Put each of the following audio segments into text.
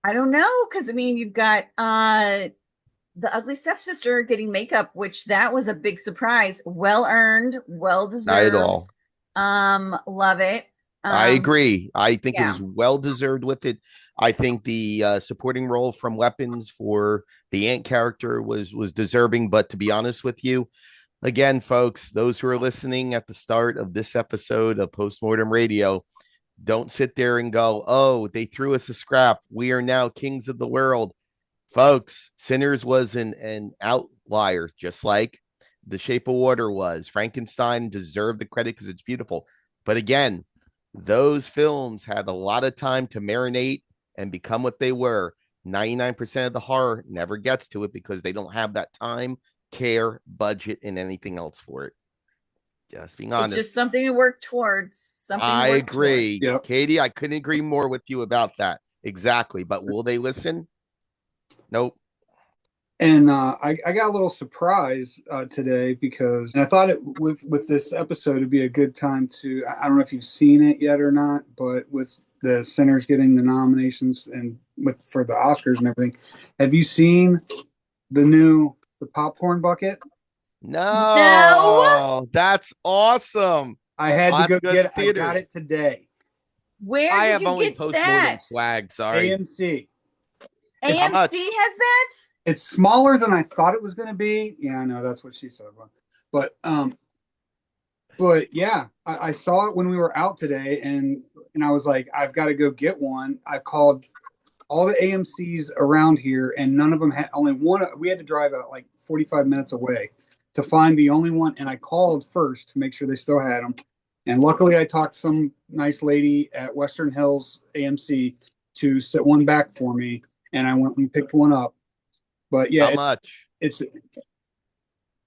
I don't know, because I mean, you've got the ugly stepsister getting makeup, which that was a big surprise. Well earned, well Not at deserved. all. Love it. I Um, agree. I think it yeah, was well deserved with it. I think the supporting role from Weapons for the Ant character was deserving. But to be honest with you, again, folks, those who are listening at the start of this episode of Postmortem Radio, don't sit there and go, "Oh, they threw us a scrap. We are now kings of the world." Folks, Sinners was an outlier, just like The Shape of Water was. Frankenstein deserved the credit because it's beautiful. But again, those films had a lot of time to marinate and become what they were. 99% of the horror never gets to it because they don't have that time, care, budget, and anything else for it. Just being it's just honest. something to work towards. Something to I work towards. agree. Yep. Katie, I couldn't agree more with you about that. Exactly. But will they listen? Nope. And I got a little surprise today because and I thought it with this episode it'd be a good time to I don't know if you've seen it yet or not, but with the Sinners getting the nominations and with for the Oscars and everything, have you seen the popcorn bucket? No, No, that's awesome. I had I'll to have go to go to get the it. I got theaters. it today. where I did have you only get postmortem that? swag. Sorry. AMC. It's How AMC much? has that? it's smaller than I thought it was going to be. Yeah, I know that's what she said. But yeah, I saw it when we were out today, and I was like, I've got to go get one. I called all the AMC's around here, and none of them had only one. We had to drive out like 45 minutes away to find the only one, and I called first to make sure they still had them. And luckily, I talked to some nice lady at Western Hills AMC to set one back for me, and I went and picked one up. But yeah, How much? it's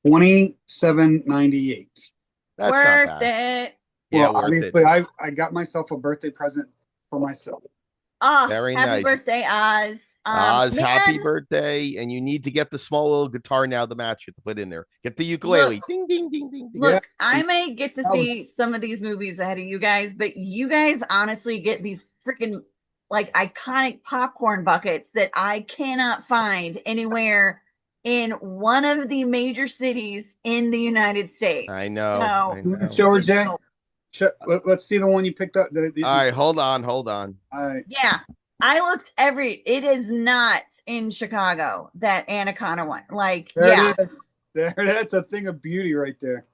27.98. That's not Worth bad. it. Yeah, Well, worth it. obviously, I got myself a birthday present for myself. Oh, Very happy nice. birthday, Oz. Oz, happy Man, birthday. And you need to get the small little guitar now to match it to put in there. Get the look, ukulele. Ding, ding, ding, ding, ding. Yeah, look, I may get to that was see some of these movies ahead of you guys, but you guys honestly get these freaking like iconic popcorn buckets that I cannot find anywhere in one of the major cities in the United I States. know. So, I you want to know. show her, you Jay. know, Let's see the one you picked up. All right, hold on, hold on. I yeah, I looked it is not in Chicago, that Anaconda one. Like, There yeah, it is. That's a thing of beauty right there.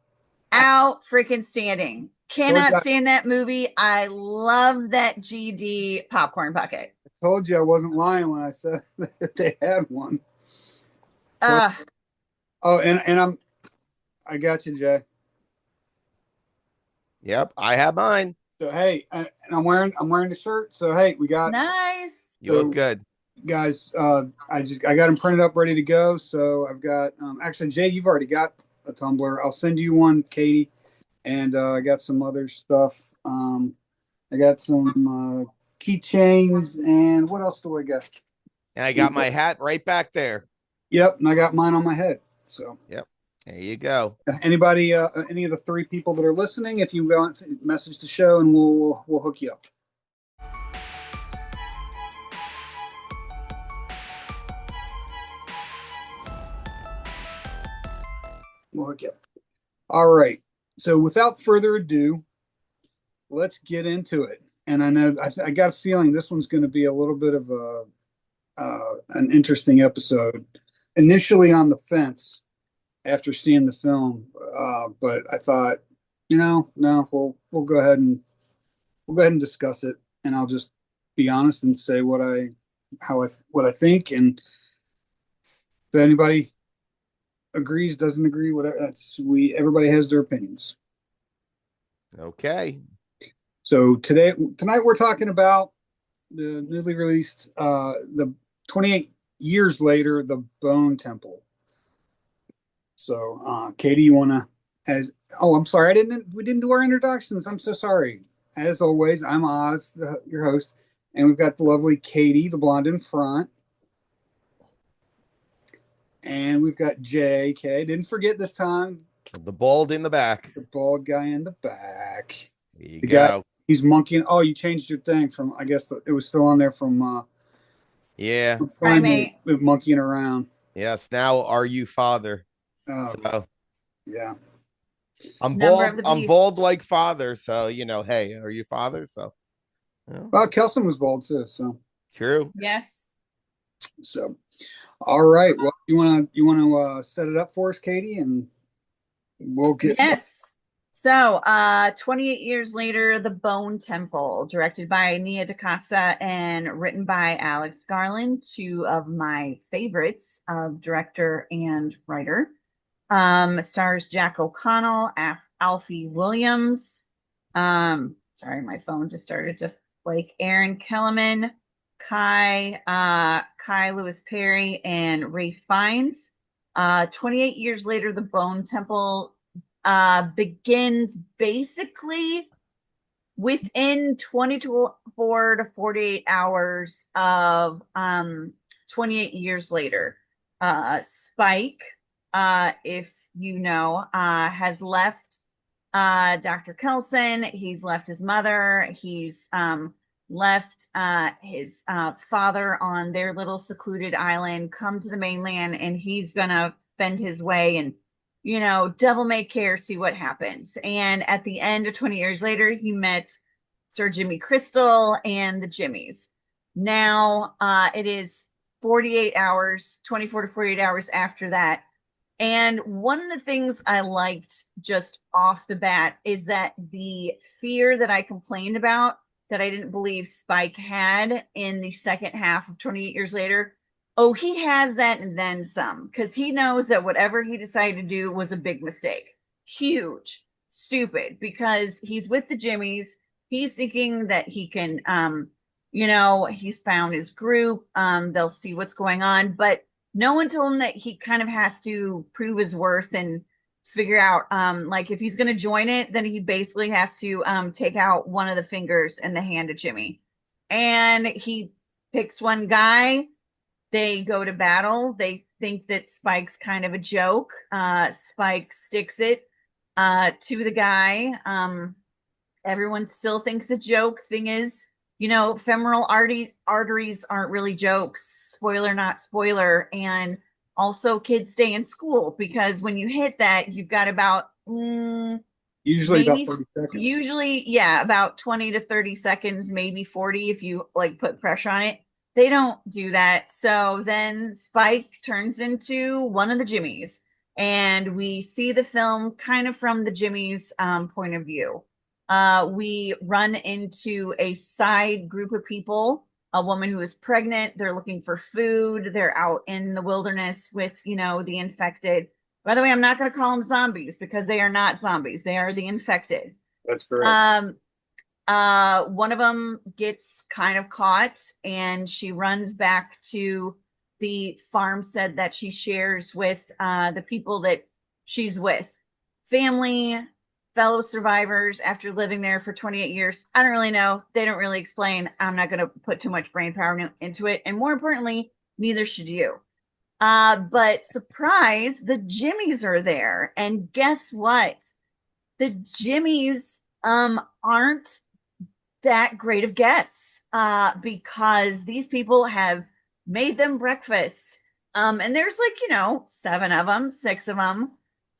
out freaking standing. Told you, Cannot stand that movie. I love that GD popcorn bucket. told you I wasn't lying when I said that they had one. So, Uh, oh, and I got you, Jay. Yep, I have mine. So hey, and I'm wearing the shirt. So hey, we got nice. You look so good. guys. I got them printed up, ready to go. So I've got actually Jay, you've already got a tumbler. I'll send you one, Katie, and I got some other stuff. I got some keychains, and what else do I got? And I got my hat right back there. Yep, and I got mine on my head. So Yep. There you go. anybody, any of the three people that are listening, if you want, message the show, and we'll hook you up. We'll hook you up. All right. So without further ado, let's get into it. And I know I got a feeling this one's going to be a little bit of an interesting episode. Initially on the fence after seeing the film, but I thought, no, we'll go ahead and discuss it, and I'll just be honest and say what I think, and if anybody agrees, doesn't agree, whatever, everybody has their opinions. Okay. So tonight we're talking about the newly released, the 28 years later, the Bone Temple. So, Katie, you want to, I'm sorry, we didn't do our introductions. I'm so sorry. As always, I'm Oz, your host, and we've got the lovely Katie, the blonde in front. And we've got JK. Didn't forget this time. The bald in the back. The bald guy in the back. There you go. He's monkeying. Oh, you changed your thing from, I guess it was still on there from Yeah. Primate monkeying around. Yes. Now, are you father? Oh, So yeah. I'm Number of bald. the I'm bald beast. like father. So hey, are you father? So yeah, Well, Kelson was bald too, so true. Yes. so all right. Well, you wanna set it up for us, Katie, and we'll get started. Yes. So, 28 years later, The Bone Temple, directed by Nia DaCosta and written by Alex Garland, two of my favorites of director and writer. Stars Jack O'Connell, Alfie Williams. Sorry, my phone just started to flake. Aaron Kellerman, Kai Lewis Perry, and Ray Fiennes. 28 years later, the Bone Temple begins basically within 24 to 48 hours of 28 years later. Spike, if you know, has left Dr. Kelson. He's left his mother. He's left his father on their little secluded island, come to the mainland, and he's going to fend his way and, devil may care, see what happens. And at the end of 20 years later, he met Sir Jimmy Crystal and the Jimmies. Now it is 48 hours, 24 to 48 hours after that. And one of the things I liked just off the bat is that the fear that I complained about that I didn't believe Spike had in the second half of 28 years later. Oh, he has that and then some, because he knows that whatever he decided to do was a big mistake. Huge, stupid, because he's with the Jimmies. He's thinking that he can, he's found his group. They'll see what's going on. But no one told him that he kind of has to prove his worth and figure out like if he's going to join it, then he basically has to take out one of the fingers in the hand of Jimmy. And he picks one guy. They go to battle. They think that Spike's kind of a joke. Spike sticks it to the guy. Everyone still thinks a joke. Thing is, femoral arteries aren't really jokes. Spoiler, not spoiler. And also, kids stay in school because when you hit that, you've got about Usually about 30 seconds. Usually, yeah, about 20 to 30 seconds, maybe 40 if you like put pressure on it. They don't do that. So then Spike turns into one of the Jimmies, and we see the film kind of from the Jimmy's point of view. We run into a side group of people, a woman who is pregnant. They're looking for food. They're out in the wilderness with, the infected. By the way, I'm not going to call them zombies because they are not zombies. They are the infected. That's correct. One of them gets kind of caught and she runs back to the farmstead that she shares with the people that she's with. Family, fellow survivors after living there for 28 years. I don't really know. They don't really explain. I'm not going to put too much brain power into it. And more importantly, neither should you. But surprise, the Jimmies are there. And guess what? The Jimmies aren't that great of guests because these people have made them breakfast. And there's like, 7 of them, 6 of them.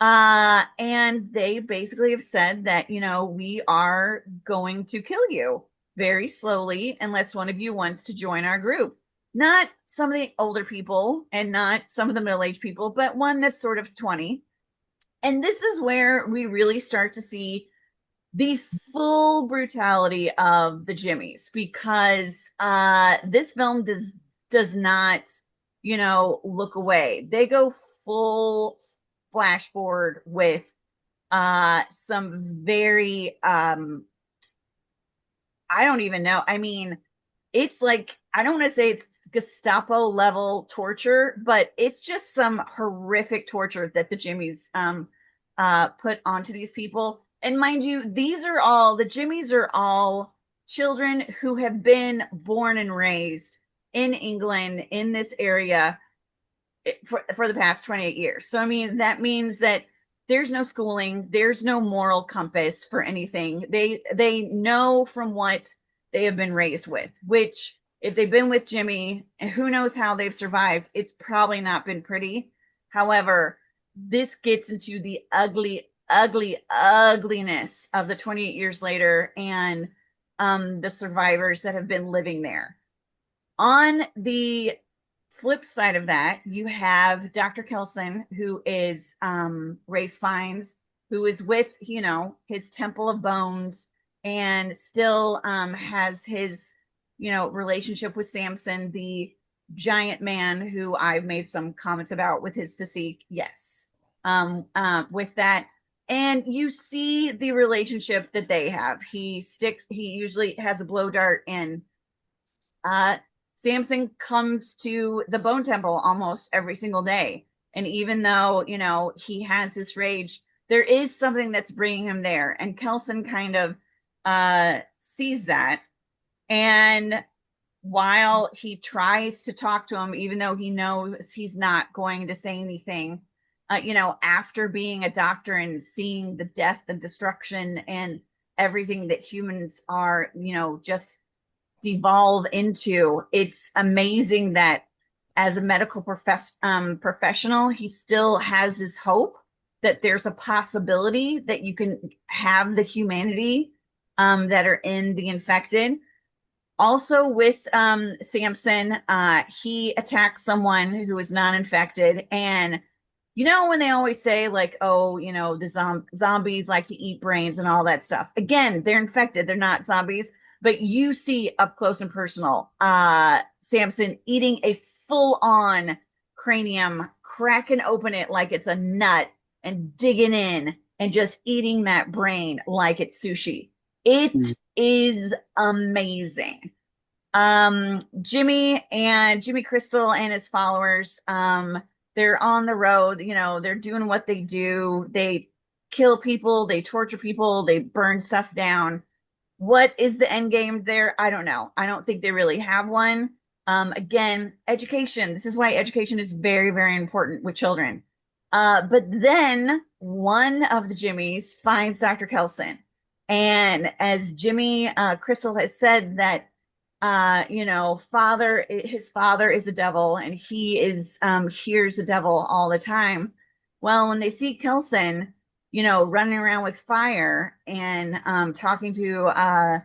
And they basically have said that, we are going to kill you very slowly unless one of you wants to join our group. Not some of the older people and not some of the middle-aged people, but one that's sort of 20. And this is where we really start to see the full brutality of the Jimmies because this film does not, look away. They go full flash forward with some very I don't even know. I mean, it's like I don't want to say it's Gestapo level torture, but it's just some horrific torture that the Jimmies put onto these people. And mind you, the Jimmies are all children who have been born and raised in England in this area for the past 28 years. So I mean, that means that there's no schooling, there's no moral compass for anything. They know from what they have been raised with, which if they've been with Jimmy, and who knows how they've survived, it's probably not been pretty. However, this gets into the ugliness of the 28 years later and the survivors that have been living there. On the flip side of that, you have Dr. Kelson, who is Ray Fiennes, who is with, his Temple of Bones and still has his, relationship with Samson, the giant man who I've made some comments about with his physique. Yes. With that. And you see the relationship that they have. He usually has a blow dart, and Samson comes to the Bone Temple almost every single day. And even though, he has this rage, there is something that's bringing him there. And Kelson kind of sees that. And while he tries to talk to him, even though he knows he's not going to say anything, after being a doctor and seeing the death and destruction and everything that humans are, just devolve into, it's amazing that as a medical professional, he still has this hope that there's a possibility that you can have the humanity that are in the infected. Also with Samson, he attacks someone who is non-infected, and when they always say like, oh, the zombies like to eat brains and all that stuff. Again, they're infected. They're not zombies, but you see up close and personal, Samson eating a full-on cranium, cracking open it like it's a nut and digging in and just eating that brain like it's sushi. It is amazing. Jimmy Crystal and his followers, they're on the road, they're doing what they do. They kill people, they torture people, they burn stuff down. What is the end game there? I don't know. I don't think they really have one. Again, education. This is why education is very, very important with children. But then one of the Jimmys finds Dr. Kelson. And as Jimmy Crystal has said that his father is a devil, and he hears the devil all the time. Well, when they see Kelson, running around with fire and talking to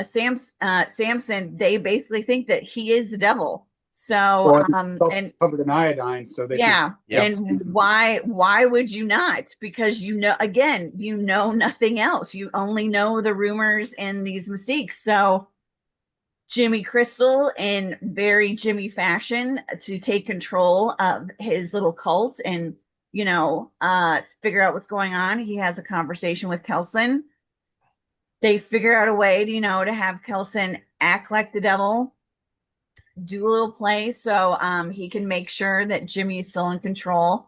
Samson, they basically think that he is the devil. So and covered in iodine, so they and why would you not? Because again, nothing else. You only know the rumors and these mistakes. So Jimmy Crystal, in very Jimmy fashion, to take control of his little cult and figure out what's going on. He has a conversation with Kelson. They figure out a way to have Kelson act like the devil, do a little play so he can make sure that Jimmy is still in control.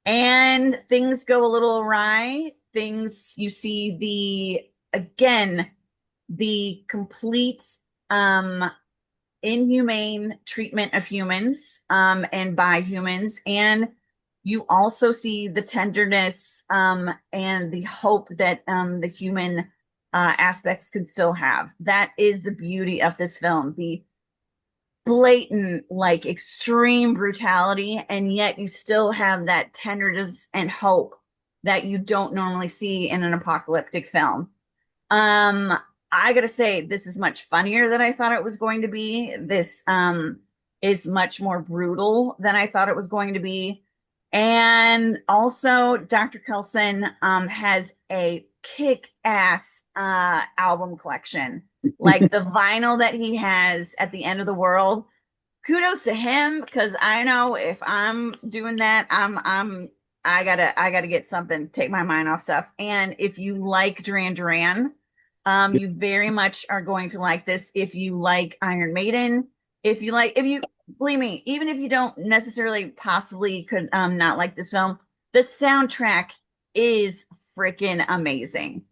And things go a little awry. You see the complete inhumane treatment of humans and by humans. And you also see the tenderness and the hope that the human aspects can still have. That is the beauty of this film. The blatant, like, extreme brutality, and yet you still have that tenderness and hope that you don't normally see in an apocalyptic film. I gotta say, this is much funnier than I thought it was going to be. This is much more brutal than I thought it was going to be. And also, Dr. Kelson has a kick-ass album collection. Like the vinyl that he has at the end of the world. Kudos to him, because I know if I'm doing that, I gotta get something, take my mind off stuff. And if you like Duran Duran, you very much are going to like this. If you like Iron Maiden, if you believe me, even if you don't necessarily possibly could not like this film, the soundtrack is freaking amazing.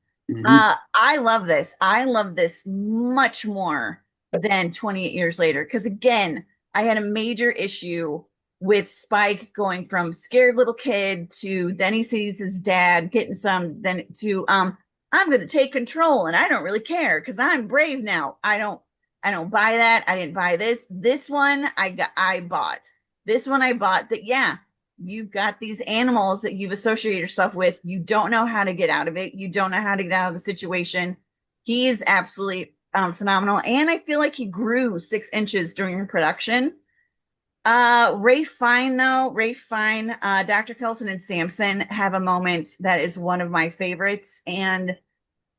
I love this. I love this much more than 28 years later. Because again, I had a major issue with Spike going from scared little kid to then he sees his dad getting some, then to I'm going to take control and I don't really care because I'm brave now. I don't buy that. I didn't buy this. This one I bought. This one I bought that, yeah, you've got these animals that you've associated yourself with. You don't know how to get out of it. You don't know how to get out of the situation. He is absolutely phenomenal. And I feel like he grew 6 inches during production. Ray Fine, though, Ray Fine, Dr. Kelson and Sampson have a moment that is one of my favorites. And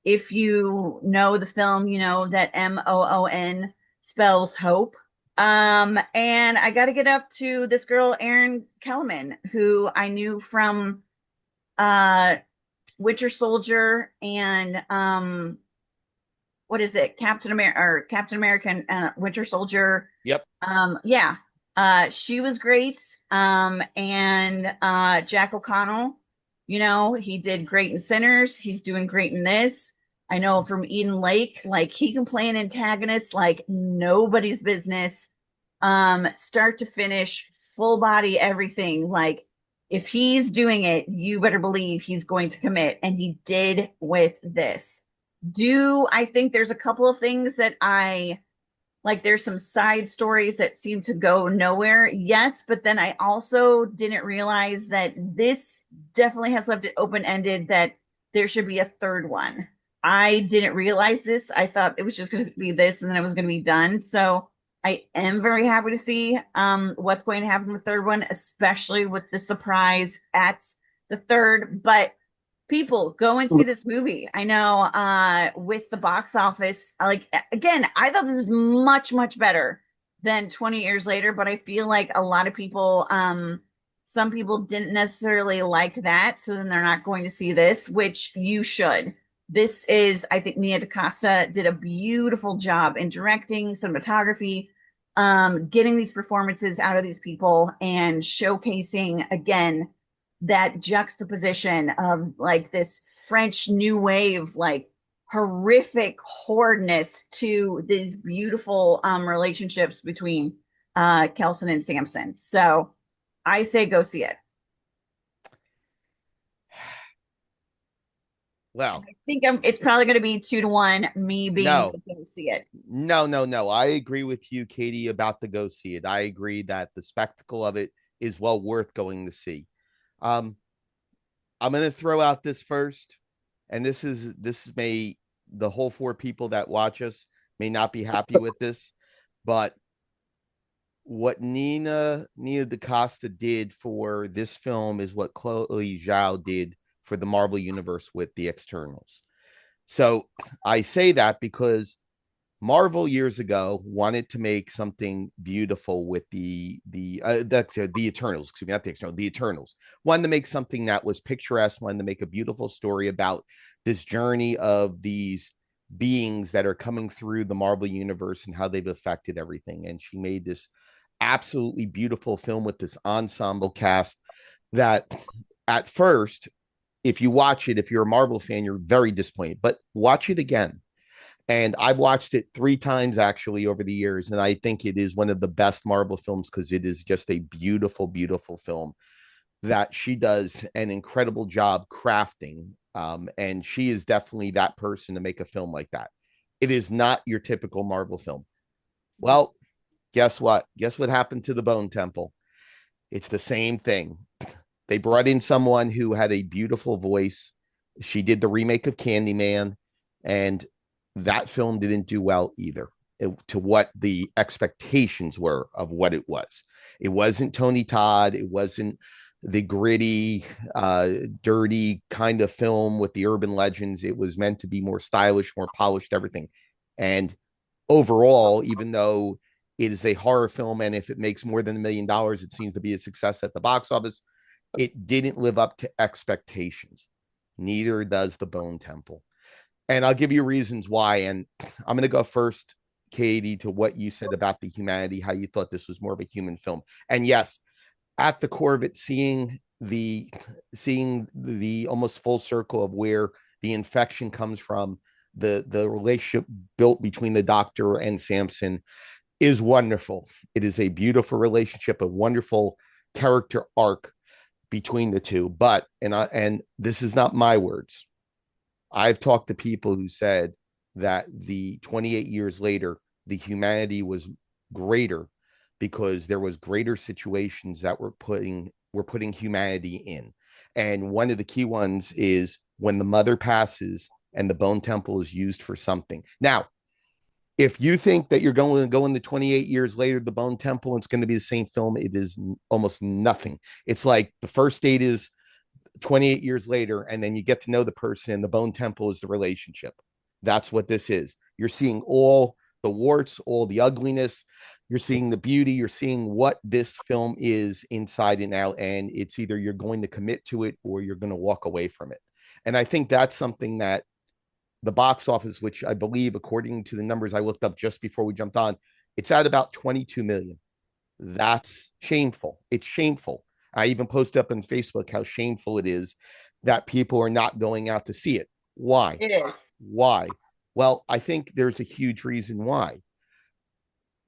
if you know the film, you know that Moon spells hope. And I got to get up to this girl, Erin Kellerman, who I knew from uh, Winter Soldier and what is it, Captain America or Captain American Winter Soldier. Yep. Yeah, she was great. And Jack O'Connell, you know, he did great in Sinners. He's doing great in this. I know from Eden Lake, like he can play an antagonist like nobody's business. Start to finish, full body, everything. Like if he's doing it, you better believe he's going to commit, and he did with this. Do I think there's a couple of things that I like? There's some side stories that seem to go nowhere. Yes, but then I also didn't realize that this definitely has left it open ended that there should be a third one. I didn't realize this. I thought it was just going to be this and then it was going to be done. So I am very happy to see what's going to happen in the third one, especially with the surprise at the third. But people, go and see this movie. I know with the box office, like again, I thought this was much, much better than 20 years later, but I feel like a lot of people, some people didn't necessarily like that, so then they're not going to see this, which you should. This is, I think Nia DaCosta did a beautiful job in directing, cinematography, getting these performances out of these people and showcasing again that juxtaposition of like this French new wave, like horrific horridness to these beautiful relationships between Kelson and Sampson. So I say go see it. Well, I think it's probably going to be 2-1, me being no, go see it. no. I agree with you, Katie, about the go see it. I agree that the spectacle of it is well worth going to see. Um, I'm going to throw out this first, and this may the whole 4 people that watch us may not be happy with this, but what Nia DaCosta did for this film is what Chloe Zhao did for the Marvel Universe with the Externals. So I say that because Marvel years ago wanted to make something beautiful with the Eternals, excuse me, not the Externals, the Eternals. Wanted to make something that was picturesque, wanted to make a beautiful story about this journey of these beings that are coming through the Marvel universe and how they've affected everything. And she made this absolutely beautiful film with this ensemble cast that at first, if you watch it, if you're a Marvel fan, you're very disappointed, but watch it again. And I've watched it 3 times actually over the years. And I think it is one of the best Marvel films because it is just a beautiful, beautiful film that she does an incredible job crafting. And she is definitely that person to make a film like that. It is not your typical Marvel film. Well, guess what? Guess what happened to the Bone Temple? It's the same thing. They brought in someone who had a beautiful voice. She did the remake of Candyman, and that film didn't do well either to what the expectations were of what it was. It wasn't Tony Todd. It wasn't the gritty, dirty kind of film with the urban legends. It was meant to be more stylish, more polished, everything. And overall, even though it is a horror film, and if it makes more than $1 million, it seems to be a success at the box office, it didn't live up to expectations. Neither does the Bone Temple. And I'll give you reasons why. And I'm going to go first, Katie, to what you said about the humanity, how you thought this was more of a human film. And yes, at the core of it, seeing the almost full circle of where the infection comes from, the relationship built between the doctor and Samson is wonderful. It is a beautiful relationship, a wonderful character arc between the two. But and this is not my words. I've talked to people who said that the 28 years later, the humanity was greater because there was greater situations that were putting humanity in. And one of the key ones is when the mother passes and the bone temple is used for something. Now, if you think that you're going to go into 28 years later, the bone temple, and it's going to be the same film, it is almost nothing. It's like the first date is 28 years later, and then you get to know the person, and the bone temple is the relationship. That's what this is. You're seeing all the warts, all the ugliness. You're seeing the beauty. You're seeing what this film is inside and out. And it's either you're going to commit to it or you're going to walk away from it. And I think that's something that the box office, which I believe, according to the numbers I looked up just before we jumped on, it's at about 22 million. That's shameful. It's shameful. I even posted up on Facebook how shameful it is that people are not going out to see it. Why? It is. Why? Well, I think there's a huge reason why.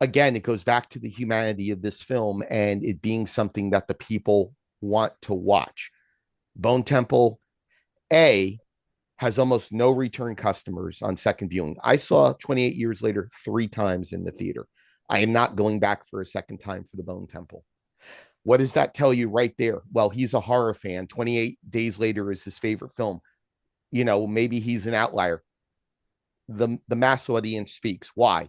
Again, it goes back to the humanity of this film and it being something that the people want to watch. Bone Temple A has almost no return customers on second viewing. I saw 28 years later 3 times in the theater. I am not going back for a second time for the Bone Temple. What does that tell you right there? Well, he's a horror fan. 28 Days Later is his favorite film. You know, maybe he's an outlier. The mass audience speaks. Why?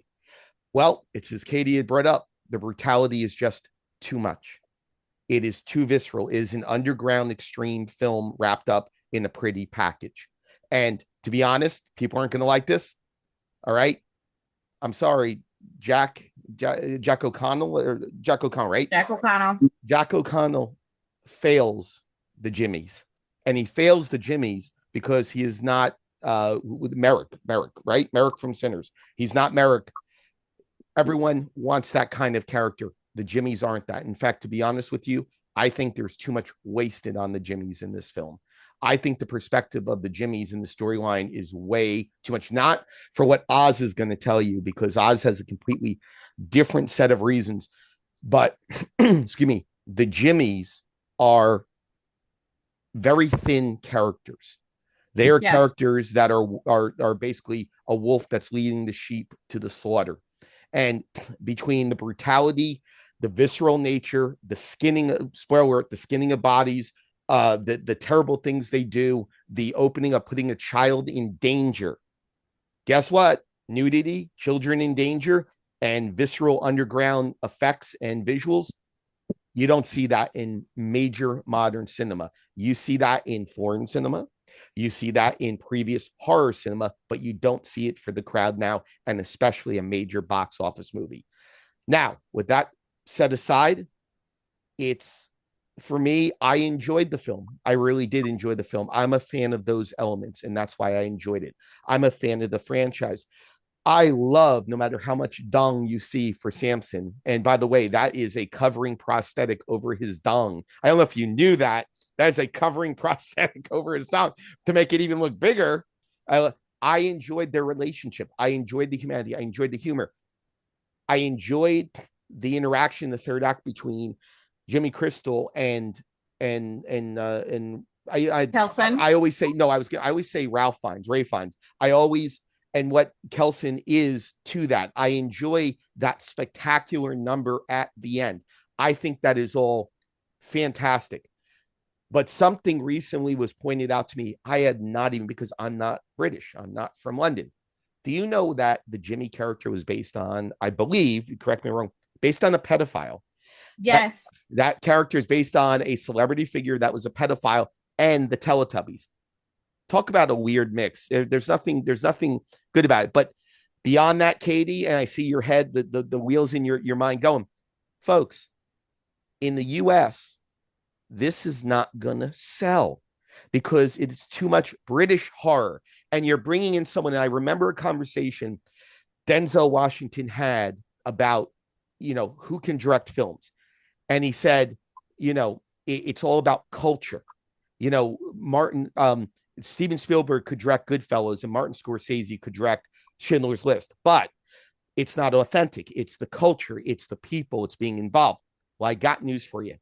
Well, it's as Katie had brought up. The brutality is just too much. It is too visceral. It is an underground extreme film wrapped up in a pretty package. And to be honest, people aren't going to like this. All right. I'm sorry, Jack O'Connell, right? Jack O'Connell. Jack O'Connell fails the Jimmies, and he fails the Jimmies because he is not with Merrick, right? Merrick from Sinners. He's not Merrick. Everyone wants that kind of character. The Jimmies aren't that. In fact, to be honest with you, I think there's too much wasted on the Jimmies in this film. I think the perspective of the Jimmies in the storyline is way too much. Not for what Oz is going to tell you, because Oz has a completely different set of reasons. But excuse me, the Jimmies are very thin characters. They are characters that are basically a wolf that's leading the sheep to the slaughter. And between the brutality, the visceral nature, the skinning, spoiler alert, the skinning of bodies, the terrible things they do, the opening of putting a child in danger. Guess what? Nudity, children in danger, and visceral underground effects and visuals. You don't see that in major modern cinema. You see that in foreign cinema. You see that in previous horror cinema, but you don't see it for the crowd now, and especially a major box office movie. Now, with that set aside, it's, for me, I enjoyed the film. I really did enjoy the film. I'm a fan of those elements, and that's why I enjoyed it. I'm a fan of the franchise. I love, no matter how much dong you see for Samson. And by the way, that is a covering prosthetic over his dong. I don't know if you knew that. That is a covering prosthetic over his dong to make it even look bigger. I enjoyed their relationship. I enjoyed the humanity. I enjoyed the humor. I enjoyed the interaction, the third act between Jimmy Crystal and Kelson. I always say no. I always say Ralph Fiennes, Ray Fiennes. And what Kelson is to that. I enjoy that spectacular number at the end. I think that is all fantastic. But something recently was pointed out to me. I had not even, because I'm not British. I'm not from London. Do you know that the Jimmy character was based on, I believe, correct me wrong, based on a pedophile? Yes. That character is based on a celebrity figure that was a pedophile and the Teletubbies. Talk about a weird mix. There's nothing good about it. But beyond that, Katie, and I see your head, the wheels in your mind going, folks, in the US, this is not going to sell because it's too much British horror. And you're bringing in someone, and I remember a conversation Denzel Washington had about, who can direct films. And he said, it's all about culture. Steven Spielberg could direct Goodfellas and Martin Scorsese could direct Schindler's List, but it's not authentic. It's the culture. It's the people. It's being involved. Well, I got news for you.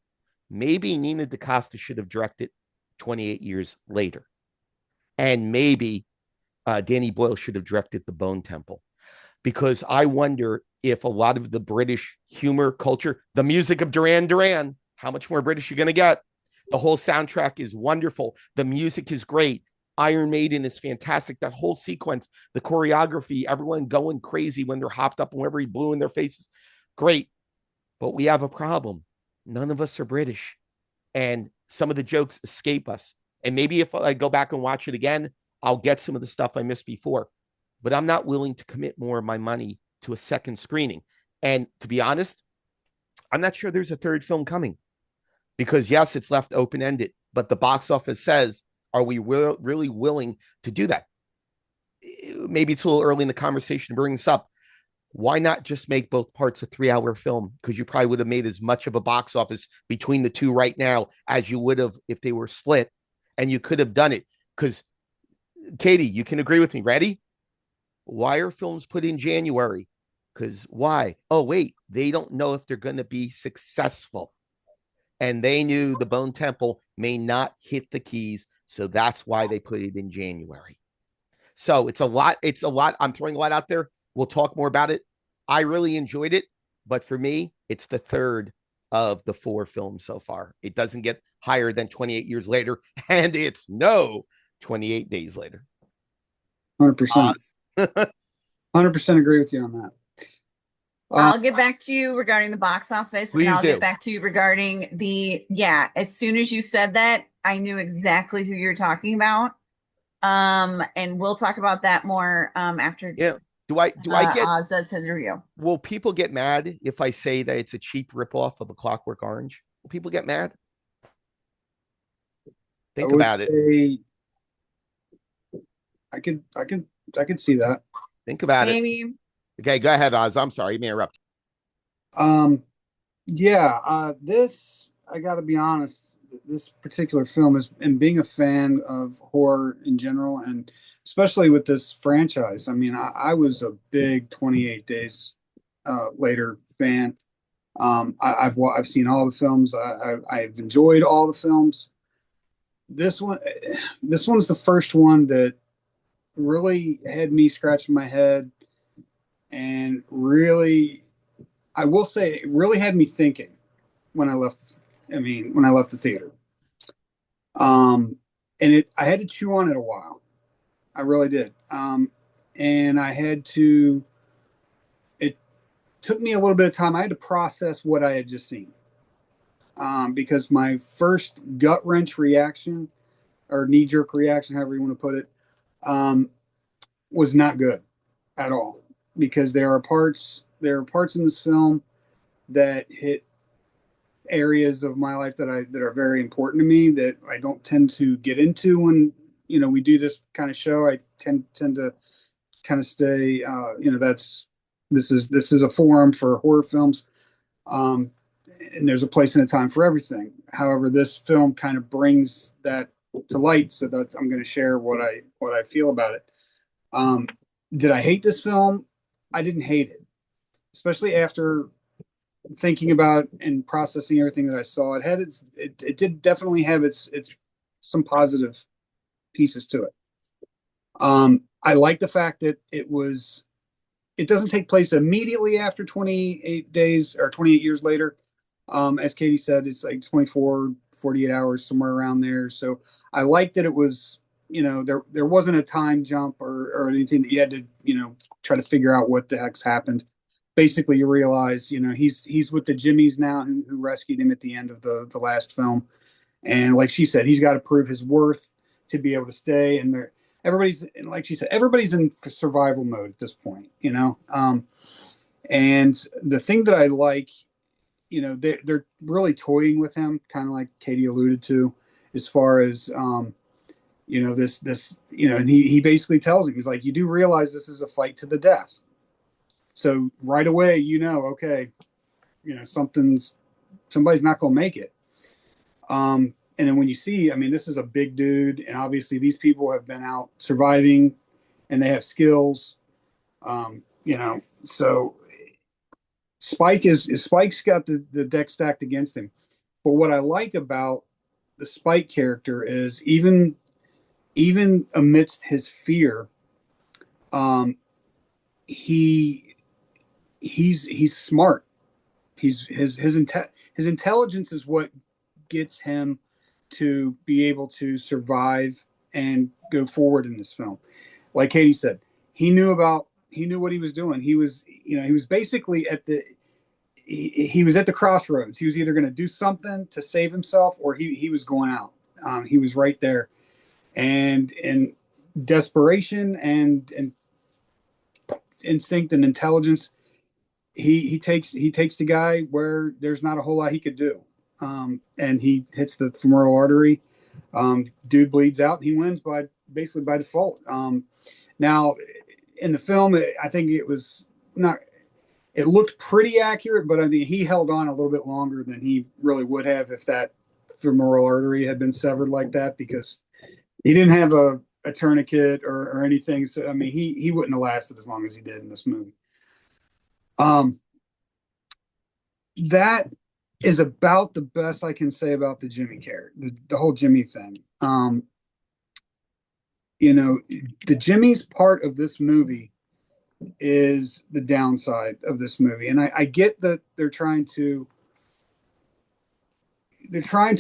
Maybe Nina DaCosta should have directed 28 years later. And maybe Danny Boyle should have directed The Bone Temple. because I wonder if a lot of the British humor culture, the music of Duran Duran, how much more British you're going to get? The whole soundtrack is wonderful. The music is great. Iron Maiden is fantastic. That whole sequence, the choreography, everyone going crazy when they're hopped up and whenever he blew in their faces. Great. But we have a problem. None of us are British. And some of the jokes escape us. And maybe if I go back and watch it again, I'll get some of the stuff I missed before. But I'm not willing to commit more of my money to a second screening. And to be honest, I'm not sure there's a third film coming because, yes, it's left open ended, but the box office says, are we really willing to do that? Maybe it's a little early in the conversation to bring this up. Why not just make both parts a 3-hour film? Because you probably would have made as much of a box office between the two right now as you would have if they were split, and you could have done it. Because, Katie, you can agree with me. Ready? Why are films put in January? Because why? Oh, wait, they don't know if they're going to be successful. And they knew the Bone Temple may not hit the keys. So that's why they put it in January. So it's a lot. It's a lot. I'm throwing a lot out there. We'll talk more about it. I really enjoyed it. But for me, it's the third of the 4 films so far. It doesn't get higher than 28 years later. And it's no 28 days later. 100%. 100% agree with you on that. I'll get back to you regarding the box office, and I'll do. get back to you regarding as soon as you said that, I knew exactly who you're talking about. And we'll talk about that more after. Yeah. Do I get Oz does his review? Will people get mad if I say that it's a cheap ripoff of A Clockwork Orange? Will people get mad? Think about it. I could see that. Think about Maybe. it. Okay, go ahead, Oz. I'm sorry, you may interrupt. This, I got to be honest, this particular film is, and being a fan of horror in general, and especially with this franchise, I mean, I was a big 28 Days Later fan. I've seen all the films. I've enjoyed all the films. This one's the first one that really had me scratching my head, and really, I will say, it really had me thinking when I left. When I left the theater, and I had to chew on it a while. I really did, and I had to. It took me a little bit of time. I had to process what I had just seen, because my first gut wrench reaction, or knee jerk reaction, however you want to put it, was not good at all. Because there are parts in this film that hit areas of my life that are very important to me that I don't tend to get into when we do this kind of show. I tend to kind of stay. This is a forum for horror films, and there's a place and a time for everything. However, this film kind of brings that to light, so that I'm going to share what I feel about it. Did I hate this film? I didn't hate it, especially after thinking about and processing everything that I saw. It did definitely have its some positive pieces to it. I like the fact that it doesn't take place immediately after 28 days or 28 years later. As Katie said, it's like 24, 48 hours, somewhere around there. So I like that it was, there wasn't a time jump or anything that you had to, try to figure out what the heck's happened. Basically, you realize, he's with the Jimmies now who rescued him at the end of the last film. And like she said, he's got to prove his worth to be able to stay. And like she said, everybody's in survival mode at this point, and the thing that I like, they're really toying with him, kind of like Katie alluded to, as far as, and he basically tells him, he's like, you do realize this is a fight to the death. So right away, okay, somebody's not going to make it. And then when you see, this is a big dude, and obviously these people have been out surviving, and they have skills. So Spike's got the deck stacked against him. But what I like about the Spike character is even amidst his fear, he he's smart. His intelligence is what gets him to be able to survive and go forward in this film. Like Katie said, he knew what he was doing. He was basically he was at the crossroads. He was either going to do something to save himself or he was going out. He was right there, and in desperation and instinct and intelligence, he takes the guy where there's not a whole lot he could do, and he hits the femoral artery. Dude bleeds out. And he wins by basically by default. Now, in the film, I think it was not. It looked pretty accurate, but I mean, he held on a little bit longer than he really would have if that femoral artery had been severed like that, because he didn't have a tourniquet or anything. So I mean, he wouldn't have lasted as long as he did in this movie. That is about the best I can say about the Jimmy character, the whole Jimmy thing. The Jimmy's part of this movie is the downside of this movie, and I get that they're trying to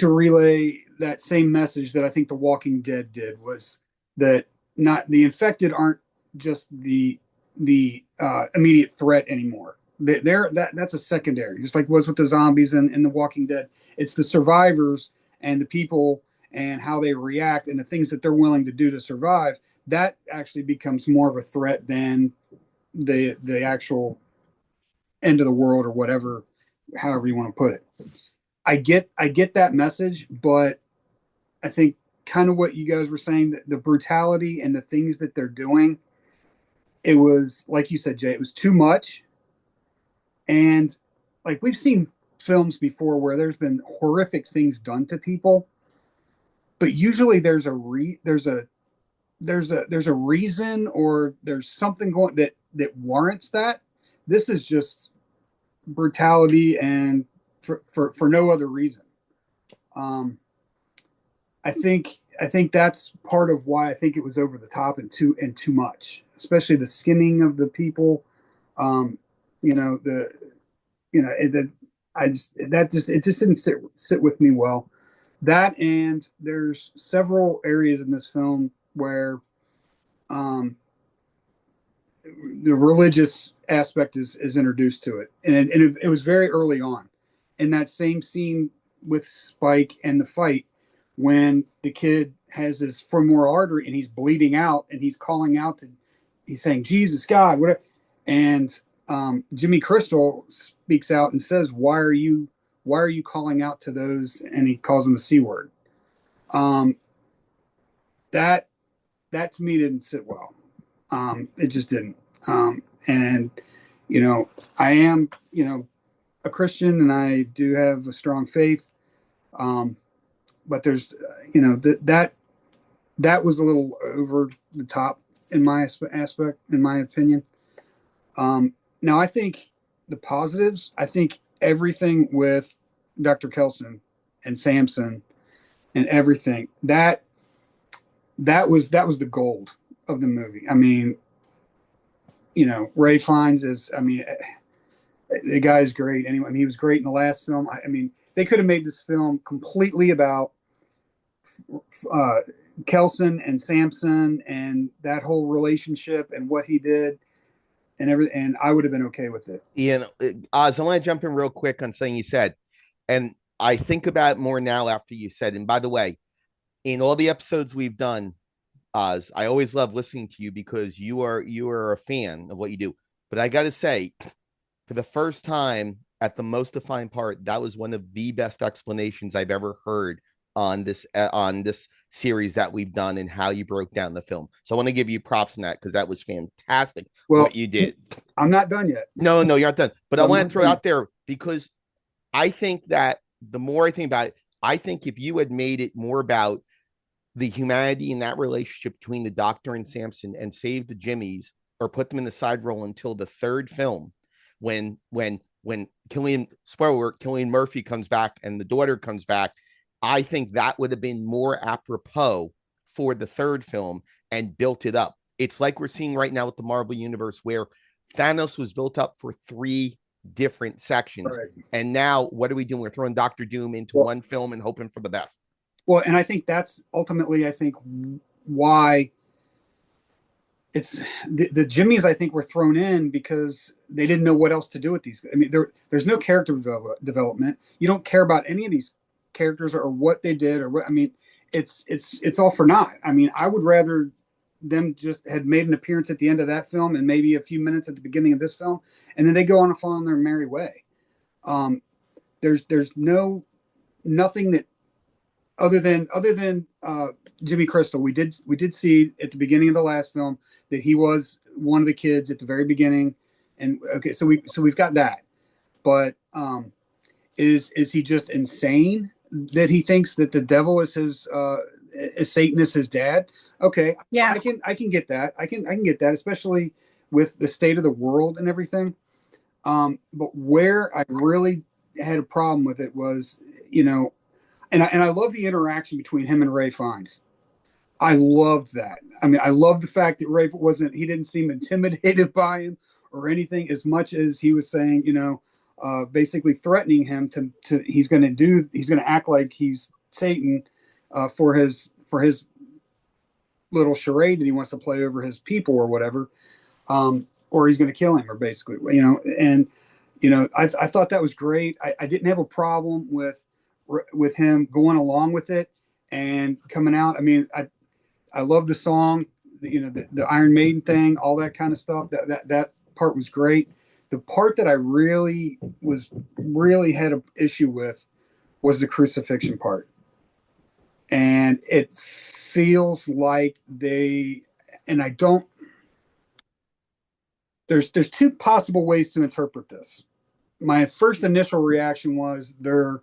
relay that same message that I think The Walking Dead did, was that not the infected aren't just the immediate threat anymore. That's a secondary, just like was with the zombies in The Walking Dead. It's the survivors and the people and how they react and the things that they're willing to do to survive. That actually becomes more of a threat than the actual end of the world, or whatever, however you want to put it. I get that message, but I think kind of what you guys were saying, the brutality and the things that they're doing, it was, like you said, Jay, it was too much. And like, we've seen films before where there's been horrific things done to people, but usually there's a reason, or there's something going that warrants that. This is just brutality, and for no other reason. I think that's part of why I think it was over the top and too much, especially the skinning of the people. It just didn't sit with me well. That, and there's several areas in this film where the religious aspect is introduced to it, and it was very early on in that same scene with Spike and the fight, when the kid has his femoral artery and he's bleeding out and he's calling out he's saying Jesus, God, whatever, and Jimmy Crystal speaks out and says, why are you calling out to those? And he calls them the C word. That to me didn't sit well. It just didn't. And I am, a Christian, and I do have a strong faith. But there's, that was a little over the top in my aspect, in my opinion. Now, I think the positives, I think everything with Dr. Kelson and Samson and everything, that was the gold of the movie. I mean, Ray Fiennes the guy's great. Anyway, I mean, he was great in the last film. I mean, they could have made this film completely about Kelson and Samson and that whole relationship and what he did and everything, and I would have been okay with it. Oz, I want to jump in real quick on something you said, and I think about it more now after you said. And by the way, in all the episodes we've done, Oz, I always love listening to you because you are a fan of what you do. But I got to say, for the first time at the most defined part, that was one of the best explanations I've ever heard on this series that we've done, and how you broke down the film. So I want to give you props on that, because that was fantastic. Well, what you did. I'm not done yet. No, you're not done. But I want to throw out there, because I think that the more I think about it, I think if you had made it more about the humanity in that relationship between the Doctor and Samson, and saved the Jimmies, or put them in the side role until the third film, when Cillian Murphy comes back and the daughter comes back, I think that would have been more apropos for the third film and built it up. It's like we're seeing right now with the Marvel Universe, where Thanos was built up for 3 different sections. Right. And now what are we doing? We're throwing Doctor Doom into one film and hoping for the best. Well, and I think that's ultimately, I think, why it's the Jimmies, I think, were thrown in because they didn't know what else to do with these. I mean, there's no character development. You don't care about any of these characters or what they did or what. I mean, it's all for naught. I mean, I would rather them just had made an appearance at the end of that film and maybe a few minutes at the beginning of this film, and then they go on and follow their merry way. There's nothing that other than Jimmy Crystal. We did see at the beginning of the last film that he was one of the kids at the very beginning, and okay, so we've got that. But is he just insane that he thinks that the devil is his Satan is his dad? Okay, yeah, I can get that. I can get that, especially with the state of the world and everything. But where I really had a problem with it was, and I love the interaction between him and Ray Fiennes. I loved that. I mean, I love the fact that Ray he didn't seem intimidated by him or anything as much as he was saying, basically threatening him to he's going to act like he's Satan for his little charade that he wants to play over his people or whatever, or he's going to kill him, or basically, and I thought that was great. I didn't have a problem with him going along with it and coming out. I mean, I love the song, the Iron Maiden thing, all that kind of stuff. That part was great. The part that I really had an issue with was the crucifixion part. And it feels like there's 2 possible ways to interpret this. My first initial reaction was they're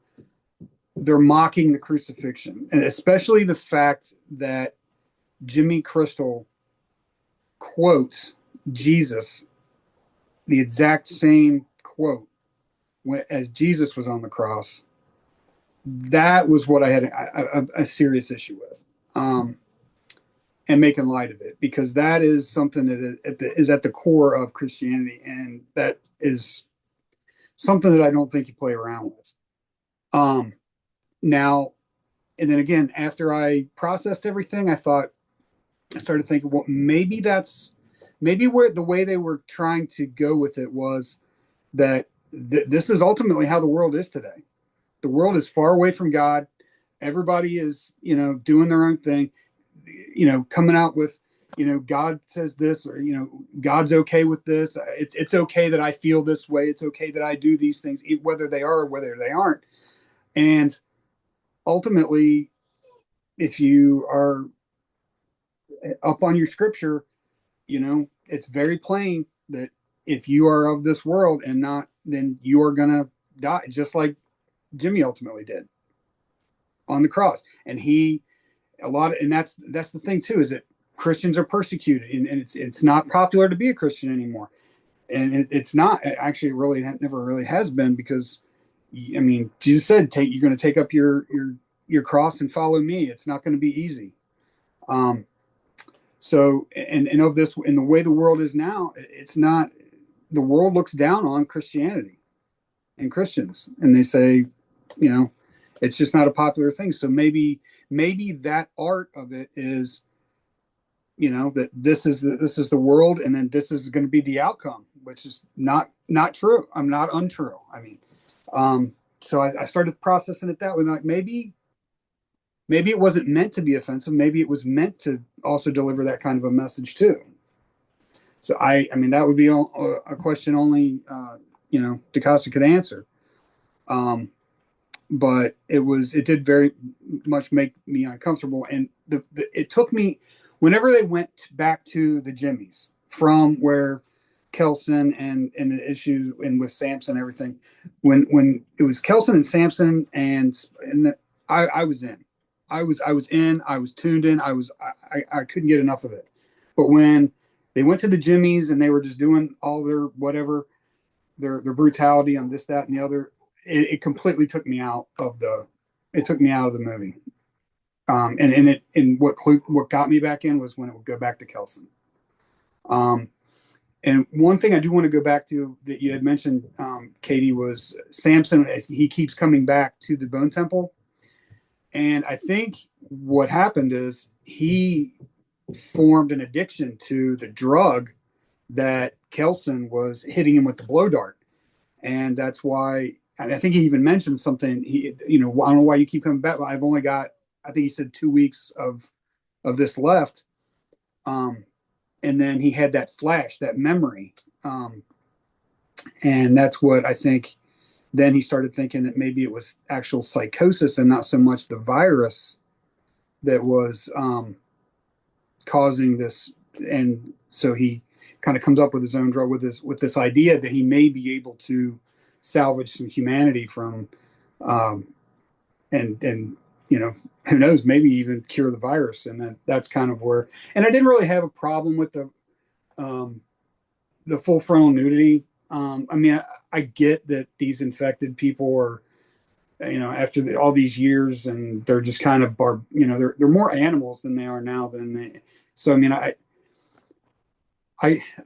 mocking the crucifixion, and especially the fact that Jimmy Crystal quotes Jesus, the exact same quote as Jesus was on the cross. That was what I had a serious issue with, and making light of it, because that is something that is at the core of Christianity, and that is something that I don't think you play around with. Now, and then again, after I processed everything, I started thinking, well, maybe where the way they were trying to go with it was that this is ultimately how the world is today. The world is far away from God. Everybody is, doing their own thing, coming out with, God says this, or, God's okay with this. It's okay that I feel this way. It's okay that I do these things, whether they are or whether they aren't. And ultimately, if you are up on your scripture, it's very plain that if you are of this world and not, then you are going to die, just like Jimmy ultimately did on the cross. And that's the thing too, is that Christians are persecuted, and it's not popular to be a Christian anymore. And it's not actually, really never really has been, because I mean, Jesus said, you're going to take up your cross and follow me. It's not going to be easy. So, and of this, in the way the world is now, it's not, the world looks down on Christianity and Christians, and they say, it's just not a popular thing. So maybe that art of it is, that this is the world, and then this is going to be the outcome, which is not true. I'm not untrue. I mean, so I started processing it that way. Like, maybe it wasn't meant to be offensive. Maybe it was meant to also deliver that kind of a message too. So I mean, that would be a question only, DeCosta could answer. But it did very much make me uncomfortable. And it took me, whenever they went back to the Jimmies from where Kelson and the issue, and with Samson and everything, when it was Kelson and Samson, I was in. I was in. I was tuned in. I couldn't get enough of it. But when they went to the Jimmies and they were just doing all their whatever, their brutality on this, that, and the other, it completely took me out of the movie. And what got me back in was when it would go back to Kelson. And one thing I do want to go back to that you had mentioned, Katie, was Samson. He keeps coming back to the Bone Temple. And I think what happened is he formed an addiction to the drug that Kelson was hitting him with the blow dart. And that's why I think he even mentioned something. I don't know why you keep coming back. I've only got, I think he said 2 weeks of this left. And then he had that flash, that memory. And that's what I think. Then he started thinking that maybe it was actual psychosis and not so much the virus that was causing this. And so he kind of comes up with his own drug with this idea that he may be able to salvage some humanity from, and who knows, maybe even cure the virus. And that's kind of where. And I didn't really have a problem with the full frontal nudity. I mean, I get that these infected people are, after all these years, and they're just kind of they're more animals than they are now. So I mean, I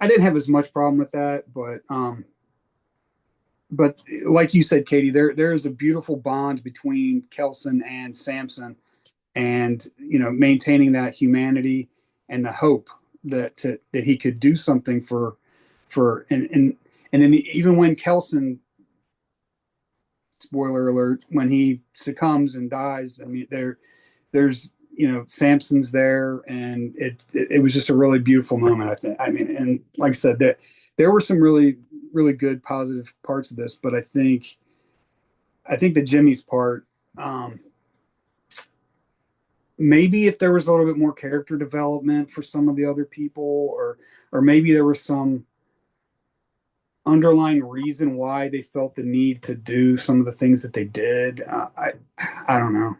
didn't have as much problem with that, but like you said, Katie, there is a beautiful bond between Kelson and Samson, and maintaining that humanity and the hope that he could do something and then even when Kelson, spoiler alert, when he succumbs and dies, I mean there's Samson's there, and it was just a really beautiful moment, I think. I mean, and like I said, there were some really really good positive parts of this, but I think the Jimmy's part, maybe if there was a little bit more character development for some of the other people, or maybe there was some underlying reason why they felt the need to do some of the things that they did. I don't know.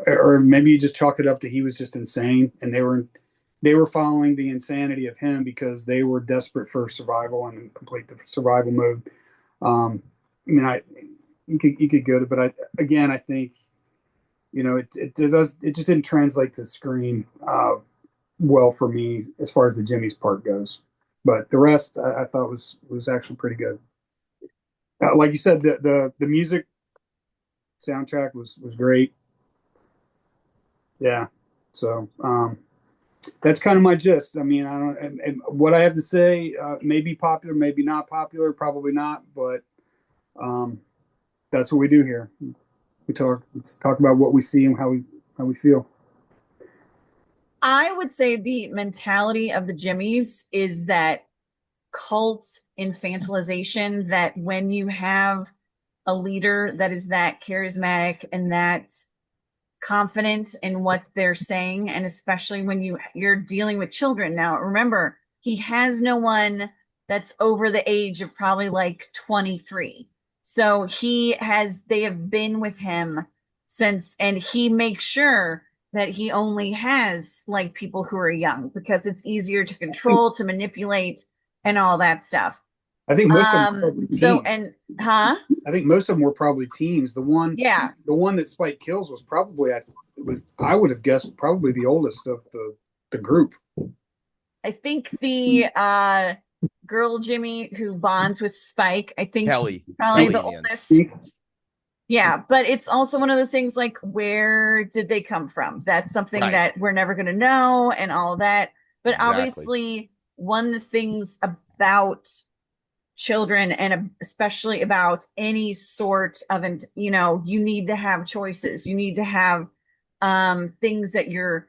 Or maybe you just chalk it up that he was just insane, and they were following the insanity of him because they were desperate for survival and complete the survival mode. I mean, you could go to, but I think it just didn't translate to screen well for me as far as the Jimmy's part goes. But the rest I thought was actually pretty good. Like you said, the music soundtrack was great. Yeah. So that's kind of my gist. I mean, I don't, and what I have to say may be popular, maybe not popular, probably not, but that's what we do here. Let's talk about what we see and how we feel. I would say the mentality of the Jimmies is that cult infantilization, that when you have a leader that is that charismatic and that confident in what they're saying, and especially when you're dealing with children. Now remember, he has no one that's over the age of probably like 23, so they have been with him since, and he makes sure that he only has like people who are young because it's easier to control, to manipulate, and all that stuff. I think most of them were probably So, teens. and huh? I think most of them were probably teens. Yeah. The one that Spike kills was probably I would have guessed probably the oldest of the group. I think the girl Jimmy who bonds with Spike, I think Kelly, probably the Kellyanne. oldest. Yeah, but it's also one of those things like, where did they come from? That's something Right. that we're never going to know, and all that. But Exactly. obviously, one of the things about children, and especially about any sort of, you need to have choices. You need to have things that you're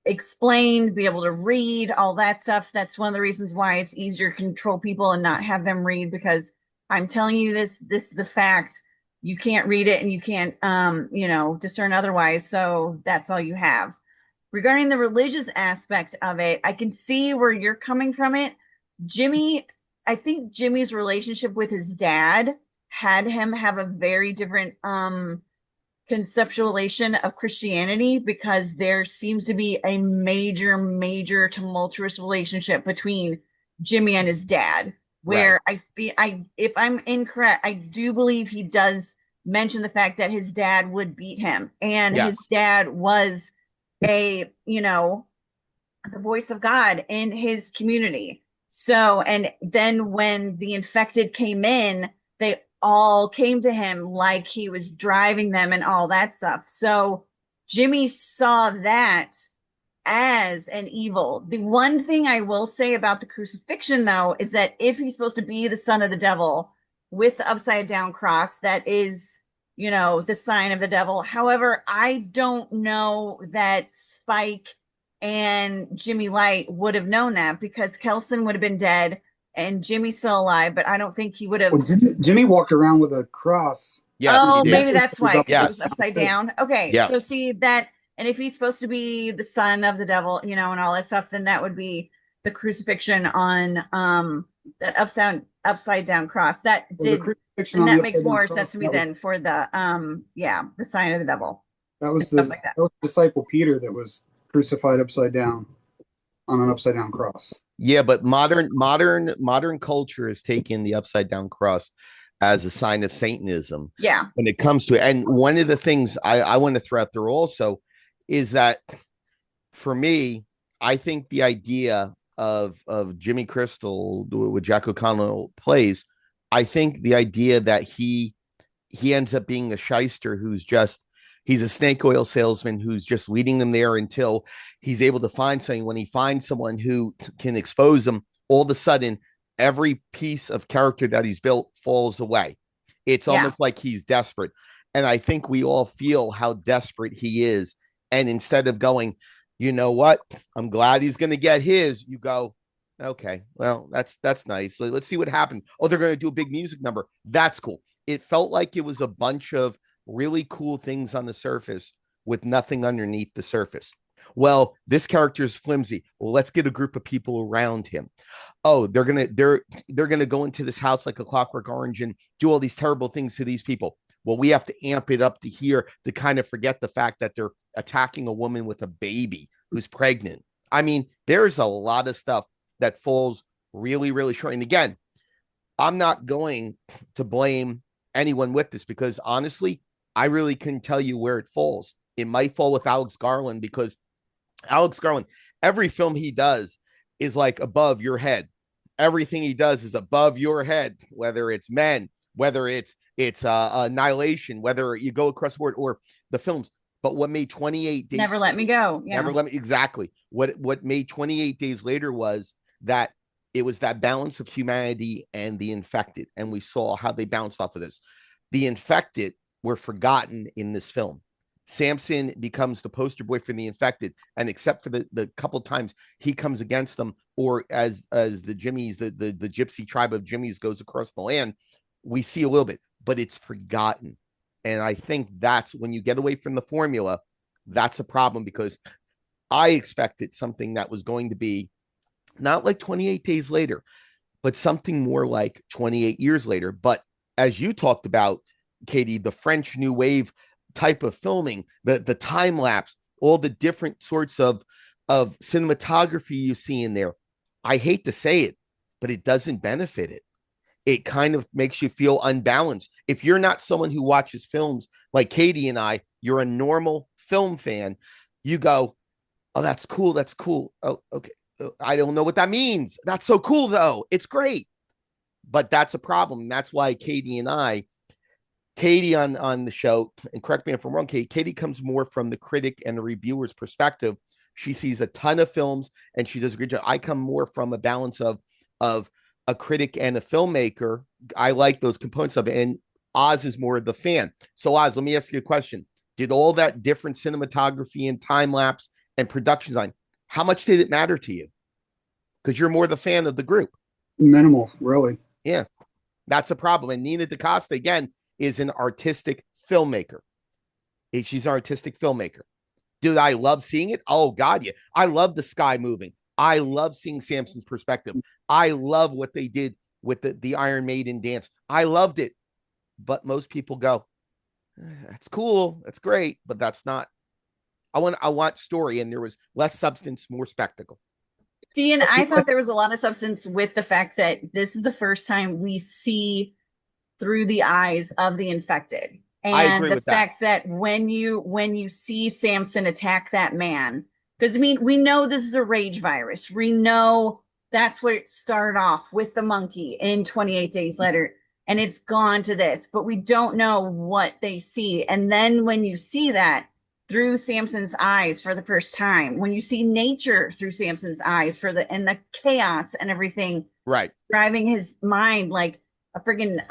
explained, be able to read, all that stuff. That's one of the reasons why it's easier to control people and not have them read, because I'm telling you this is the fact. You can't read it, and you can't discern otherwise. So that's all you have. Regarding the religious aspect of it, I can see where you're coming from it. I think Jimmy's relationship with his dad had him have a very different conceptualization of Christianity, because there seems to be a major tumultuous relationship between Jimmy and his dad, where if I'm incorrect, I do believe he does mention the fact that his dad would beat him, and his dad was a the voice of God in his community. So, and then when the infected came in, they all came to him like he was driving them and all that stuff. So Jimmy saw that as an evil. The one thing I will say about the crucifixion, though, is that if he's supposed to be the son of the devil with the upside down cross, that is, you know, the sign of the devil. However, I don't know that Spike and Jimmy Light would have known that, because Kelson would have been dead and Jimmy's still alive, but I don't think he would have. Well, Jimmy walked around with a cross. Yes, he Oh, did. maybe that's why, because it was Yes. upside down. Okay, Yeah. so see that, and if he's supposed to be the son of the devil, you know, and all that stuff, then that would be the crucifixion on that upside down cross. That Well, did, and that makes more sense to me than than for the the sign of the devil. that was Stuff like that. that was the disciple Peter that was crucified upside down on an upside down cross. Yeah, but modern culture has taken the upside down cross as a sign of Satanism. Yeah. When it comes to it. And one of the things I want to throw out there also is that for me, I think the idea of Jimmy Crystal, what Jack O'Connell plays, I think the idea that he ends up being a shyster who's just, he's a snake oil salesman who's just leading them there until he's able to find something. When he finds someone who can expose them, all of a sudden, every piece of character that he's built falls away. It's almost like he's desperate. And I think we all feel how desperate he is. And instead of going, you know what, I'm glad he's going to get his, you go, okay, well, that's nice. Let's see what happens. Oh, they're going to do a big music number. That's cool. It felt like it was a bunch of really cool things on the surface with nothing underneath the surface. Well, this character is flimsy. Well, let's get a group of people around him. Oh, they're gonna go into this house like a Clockwork Orange and do all these terrible things to these people. Well, we have to amp it up to here to kind of forget the fact that they're attacking a woman with a baby who's pregnant. I mean, there's a lot of stuff that falls really, really short. And again, I'm not going to blame anyone with this, because honestly, I really couldn't tell you where it falls. It might fall with Alex Garland, because Alex Garland, every film he does is like above your head. Everything he does is above your head, whether it's Men, whether it's Annihilation, whether you go across the board, or the films. But what made 28 Days Never Let Me Go. Yeah. Never Let Me, exactly. What made 28 Days Later was that it was that balance of humanity and the infected. And we saw how they bounced off of this. The infected were forgotten in this film. Samson becomes the poster boy for the infected, and except for the couple times he comes against them, or as the Jimmies, the gypsy tribe of Jimmies goes across the land, we see a little bit, but it's forgotten. And I think that's when you get away from the formula, that's a problem, because I expected something that was going to be not like 28 Days Later, but something more like 28 Years Later. But as you talked about, Katie, the French New Wave type of filming, the time lapse, all the different sorts of cinematography you see in there. I hate to say it, but it doesn't benefit it. It kind of makes you feel unbalanced. If you're not someone who watches films like Katie and I, you're a normal film fan, you go, oh, that's cool. That's cool. Oh, okay. I don't know what that means. That's so cool, though. It's great. But that's a problem. That's why Katie and I, Katie on the show, and correct me if I'm wrong, Katie comes more from the critic and the reviewer's perspective. She sees a ton of films and she does a great job. I come more from a balance of a critic and a filmmaker. I like those components of it. And Oz is more of the fan. So Oz, let me ask you a question. Did all that different cinematography and time lapse and production design, how much did it matter to you? Because you're more the fan of the group. Minimal, really. Yeah, that's a problem. And Nina DaCosta, again, is an artistic filmmaker. She's an artistic filmmaker. Dude, I love seeing it. Oh, God, yeah. I love the sky moving. I love seeing Samson's perspective. I love what they did with the Iron Maiden dance. I loved it. But most people go, that's cool. That's great. But that's not. I want story. And there was less substance, more spectacle. See, and I thought there was a lot of substance with the fact that this is the first time we see through the eyes of the infected. And the fact that when you see Samson attack that man, Because I mean, we know this is a rage virus. We know that's what it started off with the monkey in 28 days later, and it's gone to this, but we don't know what they see. And then when you see that through Samson's eyes for the first time, when you see nature through Samson's eyes for the and the chaos and everything Right. driving his mind like a friggin'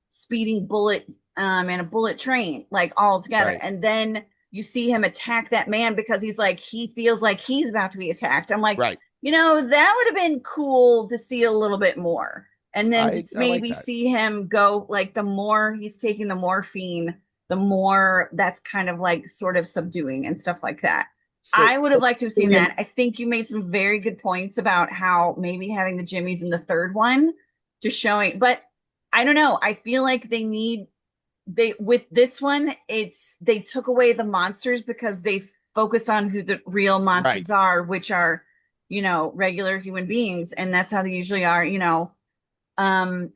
speeding bullet and a bullet train, like all together. Right. And then you see him attack that man because he's like, he feels like he's about to be attacked. I'm like, Right. that would have been cool to see a little bit more. And then just I like maybe that. see him go, like, the more he's taking the morphine, the more that's kind of like sort of subduing and stuff like that. So I would have liked to have seen that. I think you made some very good points about how maybe having the Jimmies in the third one, just showing, but I don't know. I feel like they with this one, they took away the monsters because they focused on who the real right. monsters are, which are, regular human beings, and that's how they usually are,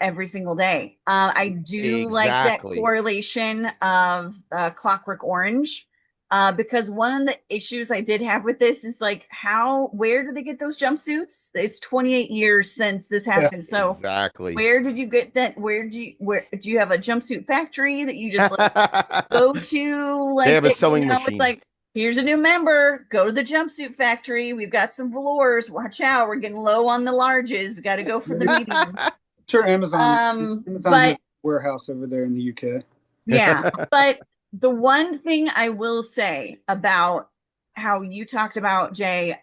every single day. I do like that Exactly. correlation of Clockwork Orange, because one of the issues I did have with this is like, where did they get those jumpsuits? It's 28 years since this Yeah. happened. So Exactly. where did you get that? Where do you have a jumpsuit factory that you just like go to? They Like have a that, sewing it's machine. like, here's a new member. Go to the jumpsuit factory. We've got some velours. Watch out. We're getting low on the larges. Got to go for the medium. Sure, Amazon has But a warehouse over there in the UK. yeah, but the one thing I will say about how you talked about, Jay,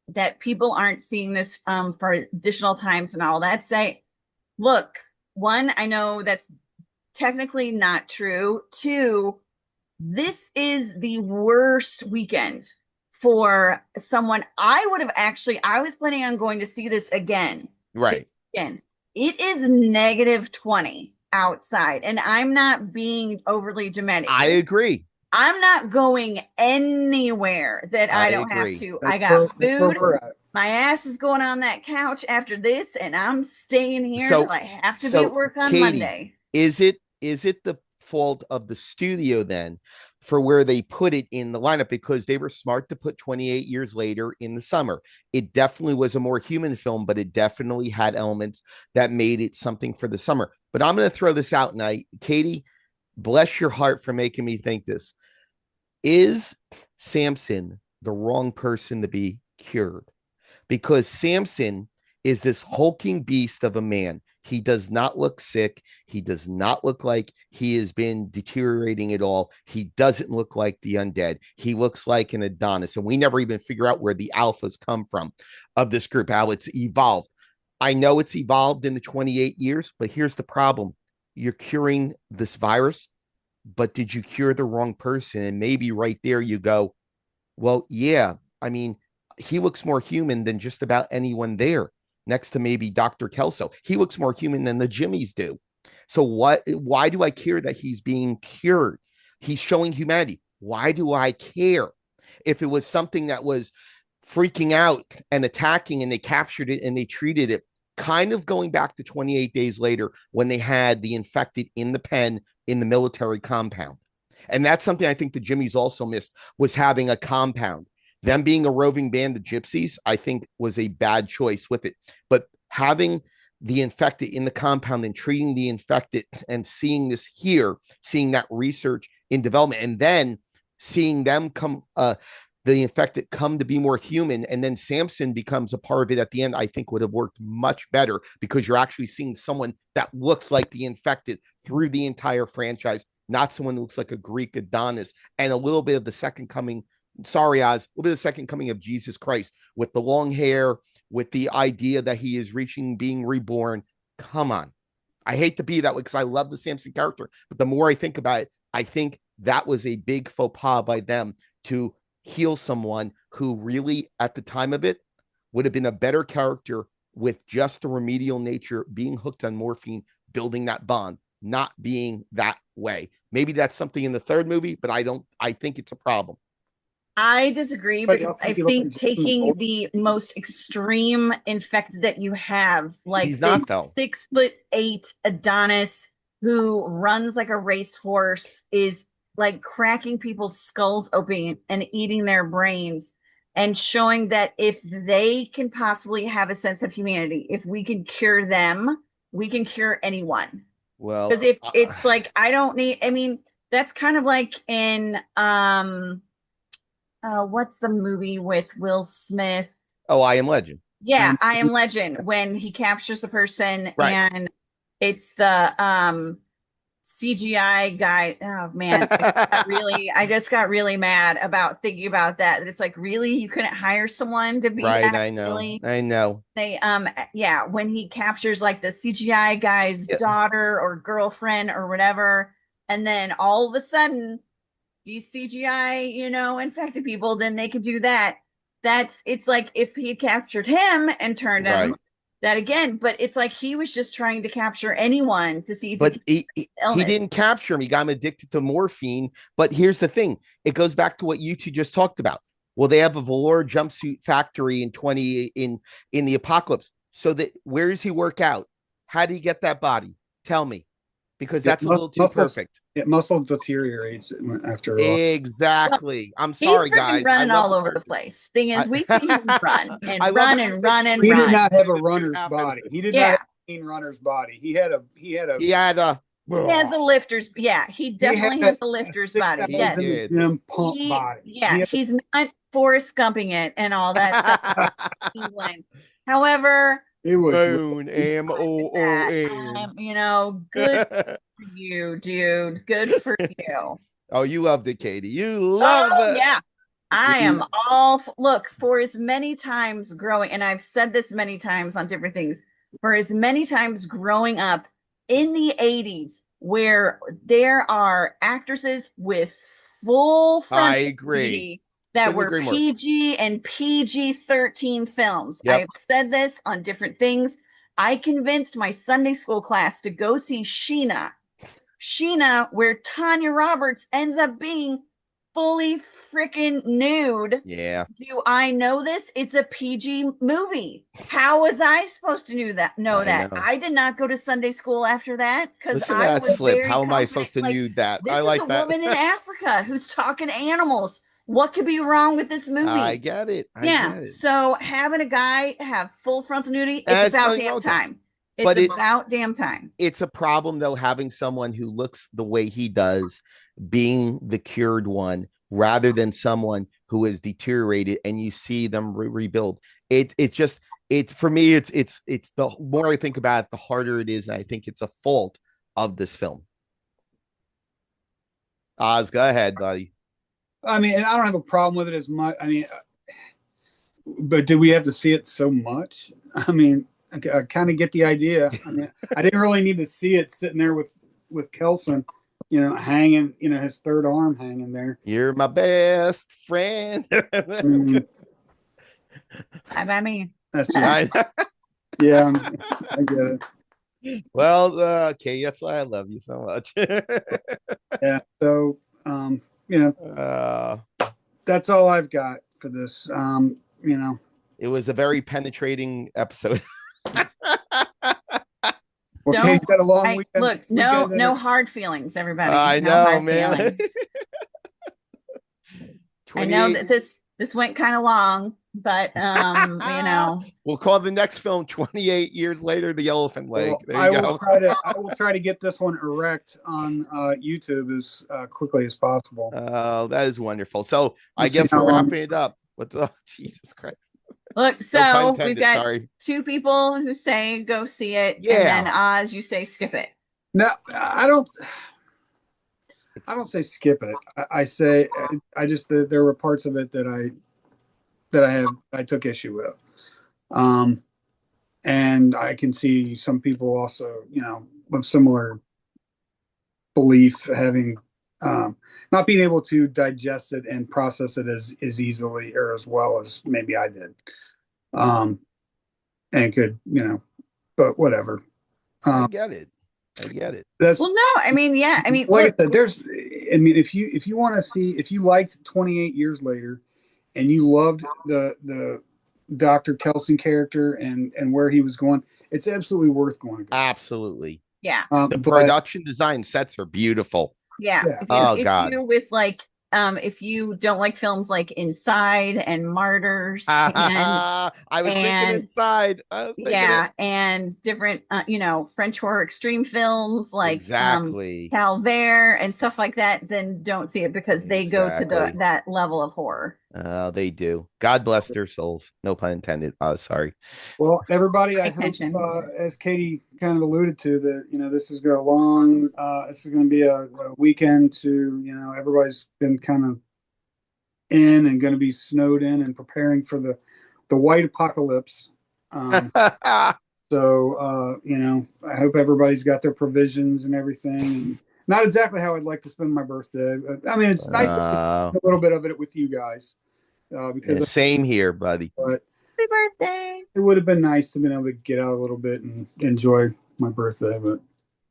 that people aren't seeing this for additional times and all that, say, look, one, I know that's technically not true. Two, this is the worst weekend for someone. I was planning on going to see this again this Right. weekend. It is -20 outside, and I'm not being overly dramatic. I agree. I'm not going anywhere that I I don't have agree. to. I That's got that's where food. we're at. My ass is going on that couch after this, and I'm staying here till So I have to be at so work on Katie, Monday. is it the fault of the studio then for where they put it in the lineup, because they were smart to put 28 years later in the summer? It definitely was a more human film, but it definitely had elements that made it something for the summer. But I'm going to throw this out, and Katie, bless your heart for making me think this. Is Samson the wrong person to be cured? Because Samson is this hulking beast of a man. He does not look sick. He does not look like he has been deteriorating at all. He doesn't look like the undead. He looks like an Adonis. And we never even figure out where the alphas come from of this group, how it's evolved. I know it's evolved in the 28 years, but here's the problem. You're curing this virus, but did you cure the wrong person? And maybe right there you go, well, yeah. I mean, he looks more human than just about anyone there, next to maybe Dr. Kelso. He looks more human than the Jimmies do. So why do I care that he's being cured? He's showing humanity. Why do I care? If it was something that was freaking out and attacking and they captured it and they treated it, kind of going back to 28 days later when they had the infected in the pen in the military compound. And that's something I think the Jimmies also missed, was having a compound. Them being a roving band of gypsies, I think, was a bad choice with it. But having the infected in the compound and treating the infected and seeing this here, seeing that research in development, and then seeing them the infected come to be more human, and then Samson becomes a part of it at the end, I think would have worked much better, because you're actually seeing someone that looks like the infected through the entire franchise, not someone who looks like a Greek Adonis, and a little bit of the second coming. Sorry, Oz, a little bit of the second coming of Jesus Christ with the long hair, with the idea that he is reaching being reborn. Come on. I hate to be that way because I love the Samson character, but the more I think about it, I think that was a big faux pas by them to heal someone who really, at the time of it, would have been a better character with just a remedial nature, being hooked on morphine, building that bond, not being that way. Maybe that's something in the third movie, but I think it's a problem. I disagree But because else I think you look think at Jason taking Bourne. the most extreme infected that you have, like He's this not, though. 6'8" Adonis who runs like a racehorse, is like cracking people's skulls open and eating their brains and showing that if they can possibly have a sense of humanity, if we can cure them, we can cure anyone. Well, Because if it's like, I don't need, I mean, that's kind of like in what's the movie with Will Smith? oh, I Am Legend. Yeah, I Am Legend, when he captures the person Right. and it's the CGI guy. Oh man, I just got really mad about thinking about that. That it's like, really, you couldn't hire someone to be Right, that I know. silly? I know. They yeah, when he captures like the CGI guy's Yeah. daughter or girlfriend or whatever, and then all of a sudden these CGI, infected people, then they could do that. It's like if he had captured him and turned him, Right. that again, but it's like he was just trying to capture anyone to see if But he he didn't capture him. He got him addicted to morphine. But here's the thing. It goes back to what you two just talked about. Well, they have a velour jumpsuit factory in the apocalypse. So that where does he work out? How did he get that body? Tell me. Because that's a little too perfect. Muscle deteriorates after a while. Exactly. Well, I'm sorry, he's guys. running all over the place. Thing is, we see him run and I run and run and He run. did not have a runner's body. He did not Yeah. have a runner's body. He has a lifter's. Yeah, he definitely has a lifter's body. Yes. Gym pump body. Yeah, he's not Forrest Gumping it and all that stuff. However, It was Moon, M-O-O-N. good for you, dude. Good for you. Oh, you loved it, Katie. You love it. Yeah. I am all look, for as many times growing, and I've said this many times on different things, for as many times growing up in the 80s where there are actresses with full I agree. that Couldn't were agree more. PG and PG-13 films. Yep. I've said this on different things. I convinced my Sunday school class to go see Sheena, where Tanya Roberts ends up being fully freaking nude. Yeah. Do I know this? It's a PG movie. How was I supposed to know that? I did not go to Sunday school after that because I was slip. very How am I supposed to like, nude that? This I like is a that. woman in Africa who's talking to animals. What could be wrong with this movie? I get it. Get it. So having a guy have full frontal nudity, it's about damn time. It's about damn time. It's a problem though, having someone who looks the way he does being the cured one rather than someone who is deteriorated and you see them rebuild. It's for me, it's the more I think about it, the harder it is. And I think it's a fault of this film. Oz, go ahead, buddy. I mean, and I don't have a problem with it as much. I mean, but did we have to see it so much? I mean, I kind of get the idea. I mean, I didn't really need to see it sitting there with Kelson, hanging, his third arm hanging there. You're my best friend. I mean, that's just, yeah, I get it. Well, okay, that's why I love you so much. Yeah. So, that's all I've got for this. It was a very penetrating episode. Well, got a long weekend. Look, no hard feelings, everybody. I know, man. I know that this went kind of long, but we'll call the next film 28 years later, The Elephant Leg. There you go. I will try to get this one erect on YouTube as quickly as possible. Oh, that is wonderful. So I guess we're wrapping it up. Jesus Christ. Look, so we've got two people who say go see it, and then Oz, you say skip it. No, I don't say skip it. I say there were parts of it that I took issue with, and I can see some people also, with similar belief having not being able to digest it and process it as easily or as well as maybe I did. And could, but whatever. I get it. That's, well, no, I mean, yeah, I mean, like I said, if you want to see, if you liked 28 years later and you loved the Dr. Kelson character and where he was going, it's absolutely worth going. Absolutely. Yeah. The production design sets are beautiful. Yeah. Yeah. If you Oh God. issue with like if you don't like films like Inside and Martyrs I was thinking and inside. I was thinking it. yeah, and different French horror extreme films like Exactly. Calvaire and stuff like that, then don't see it because they go to Exactly. that level of horror. They do. God bless their souls. No pun intended. Sorry. Well, everybody, I hope, Attention. as Katie kind of alluded to, that this is going to long. This is going to be a weekend to everybody's been kind of in and going to be snowed in and preparing for the white apocalypse. So I hope everybody's got their provisions and everything. Not exactly how I'd like to spend my birthday, but I mean it's nice to Uh, a little bit of it with you guys because yeah, same here, buddy. but Happy birthday. it would have been nice to be able to get out a little bit and enjoy my birthday. But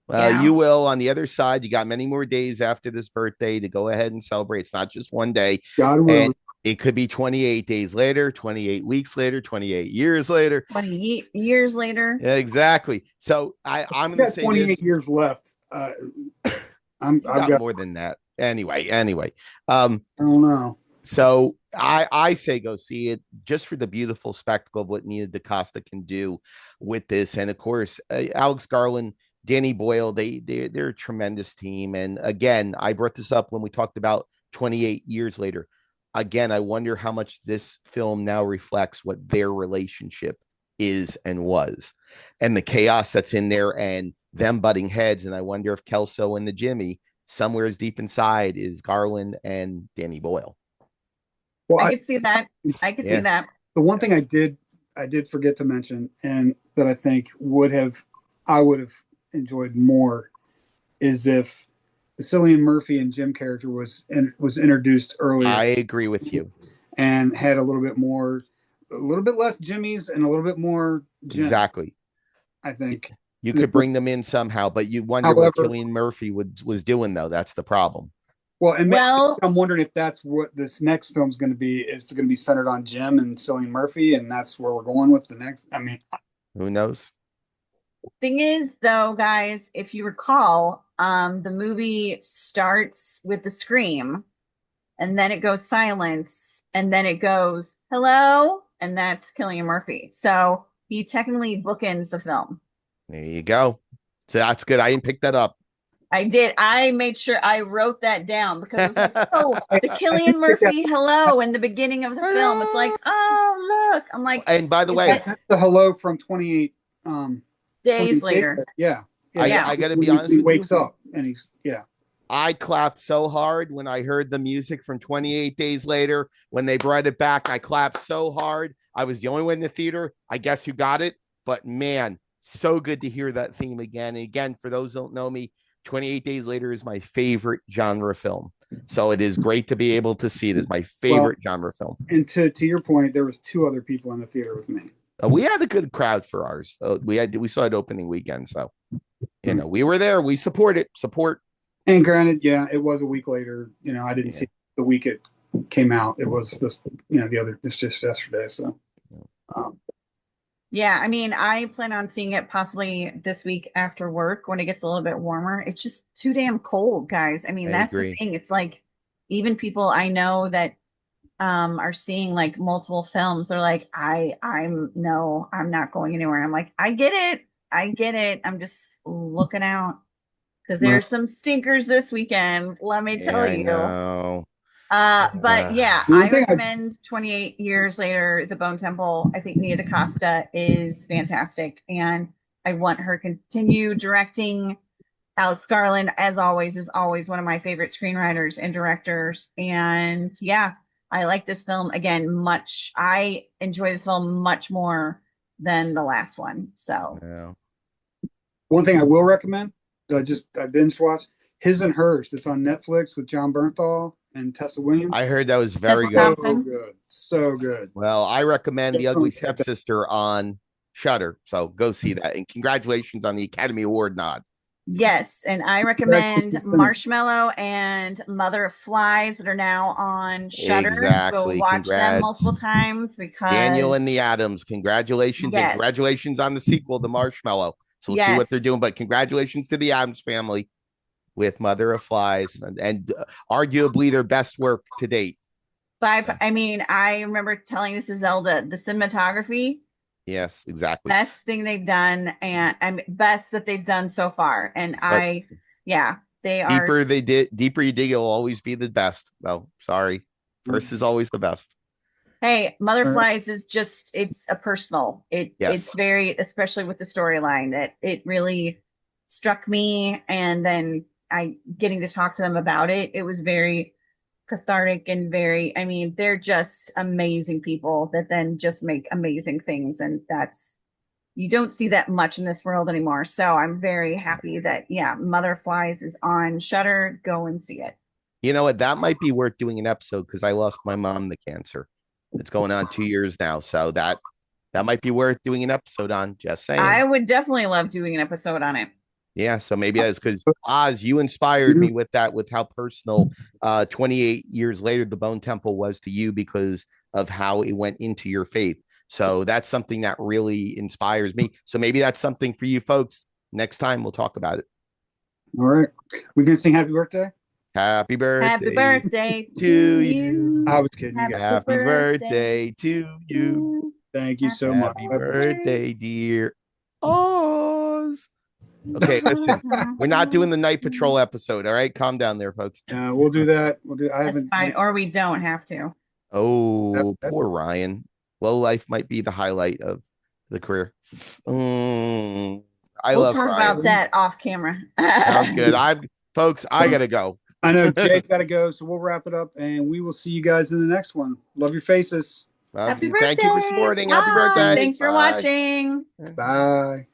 Well, Yeah. you will on the other side. You got many more days after this birthday to go ahead and celebrate. It's not just one day. God And willing, it could be 28 days later, 28 weeks later, 28 years later. 20 years later. Yeah, exactly. So I'm I've going to got say 28 this. years left. You I've got got more than that. Anyway. I don't know. So I say go see it just for the beautiful spectacle of what Nia DaCosta can do with this, and of course Alex Garland, Danny Boyle, they're a tremendous team. And again, I brought this up when we talked about 28 years later. Again, I wonder how much this film now reflects what their relationship is and was, and the chaos that's in there, and them butting heads. And I wonder if Kelso and the Jimmy, somewhere as deep inside, is Garland and Danny Boyle. Well, I could see that. I could see Yeah. that. the one thing I did forget to mention, and that I think I would have enjoyed more, is if the Cillian Murphy and Jim character was introduced earlier I agree with you. and had a little bit less Jimmy's and a little bit more Jim. Exactly. I think. You could bring them in somehow, but you wonder what However- Cillian Murphy was doing, though. That's the problem. Well, and Well, I'm wondering if that's what this next film's going to be. It's going to be centered on Jim and Cillian Murphy, and that's where we're going with the next. I mean, Who knows? thing is though, guys, if you recall, the movie starts with the scream and then it goes silence and then it goes hello, and that's Cillian Murphy. So he technically bookends the film. There you go. So that's good. I didn't pick that up. I did. I made sure I wrote that down because I was like, oh, the Cillian Murphy hello in the beginning of the film. It's like, oh, look. I'm like, And by the is way, that that's the hello from 28 days 28 later. Yeah. Yeah. I got to When be honest he with wakes you. up and he's I clapped so hard when I heard the music from 28 Days Later. When they brought it back, I clapped so hard. I was the only one in the theater, I guess, who got it. But man, so good to hear that theme again. And again, for those who don't know me, 28 Days Later is my favorite genre film. So it is great to be able to see this, my favorite genre film. And to your point, there was two other people in the theater with me. We had a good crowd for ours. We saw it opening weekend. So, we were there. We support. And granted, yeah, it was a week later. I didn't see the week it came out. It was this, it's just yesterday. So, Yeah, I mean, I plan on seeing it possibly this week after work when it gets a little bit warmer. It's just too damn cold, guys. I mean, I that's agree. the thing. It's like even people I know that are seeing like multiple films, they're like, I'm not going anywhere. I'm like, I get it. I get it. I'm just looking out because there's some stinkers this weekend, let me tell I you. know. But yeah, One I thing recommend 28 Years Later, The Bone Temple. I think Nia DaCosta is fantastic, and I want her to continue directing. Alex Garland, as always, is always one of my favorite screenwriters and directors. And yeah, I like this film again much. I enjoy this film much more than the last one. So Yeah. one thing I will recommend, I binge watched His and Hers. That's on Netflix with John Bernthal and Tessa Williams. I heard that was very Tessa good. Thompson. So good. Well, I recommend The Ugly Definitely. Stepsister on Shudder. So go see that. And congratulations on the Academy Award nod. yes, and I recommend Congratulations. Marshmallow and Mother of Flies that are now on Shudder. Exactly. Go watch them Congrats. multiple times because Daniel and the Adams. Congratulations. And Yes. congratulations on the sequel to Marshmallow. So we'll see what they're Yes. doing. But congratulations to the Adams family. with Mother of Flies and arguably their best work to date. But I mean, I remember telling this to Zelda, the cinematography, Yes, exactly. best thing they've done, and I mean, best that they've done so far. And But yeah, they are. deeper you dig, it'll always be the best. Well, sorry. First is always the best. Hey, Mother Flies is just, it's a personal. It's Yes. very, especially with the storyline, that it really struck me. And then I getting to talk to them about it, it was very cathartic and very, I mean, they're just amazing people that then just make amazing things. And that's, you don't see that much in this world anymore. So I'm very happy that, yeah, Mother Flies is on Shudder. Go and see it. You know what? That might be worth doing an episode because I lost my mom to cancer. It's going on 2 years now. So that might be worth doing an episode on. Just saying. I would definitely love doing an episode on it. Yeah, so maybe that's because Oz, you inspired me with that, with how personal 28 years later the Bone Temple was to you because of how it went into your faith. So that's something that really inspires me. So maybe that's something for you folks. Next time we'll talk about it. All right. We can sing happy birthday. Happy birthday. Happy birthday to you. I was kidding. You guys. Happy birthday to you. Thank you so much. Happy birthday, dear Oz. Okay, listen, we're not doing the night patrol episode. All right, calm down there, folks. We'll do that. We'll do. That's fine, or we don't have to. Oh, poor Ryan. Low life might be the highlight of the career. We'll love talk Ryan. about that off camera. Sounds good. Folks, I gotta go. I know Jay's got to go, so we'll wrap it up, and we will see you guys in the next one. Love your faces. Happy birthday. Thank you for supporting. Happy birthday. Thanks for watching. Bye.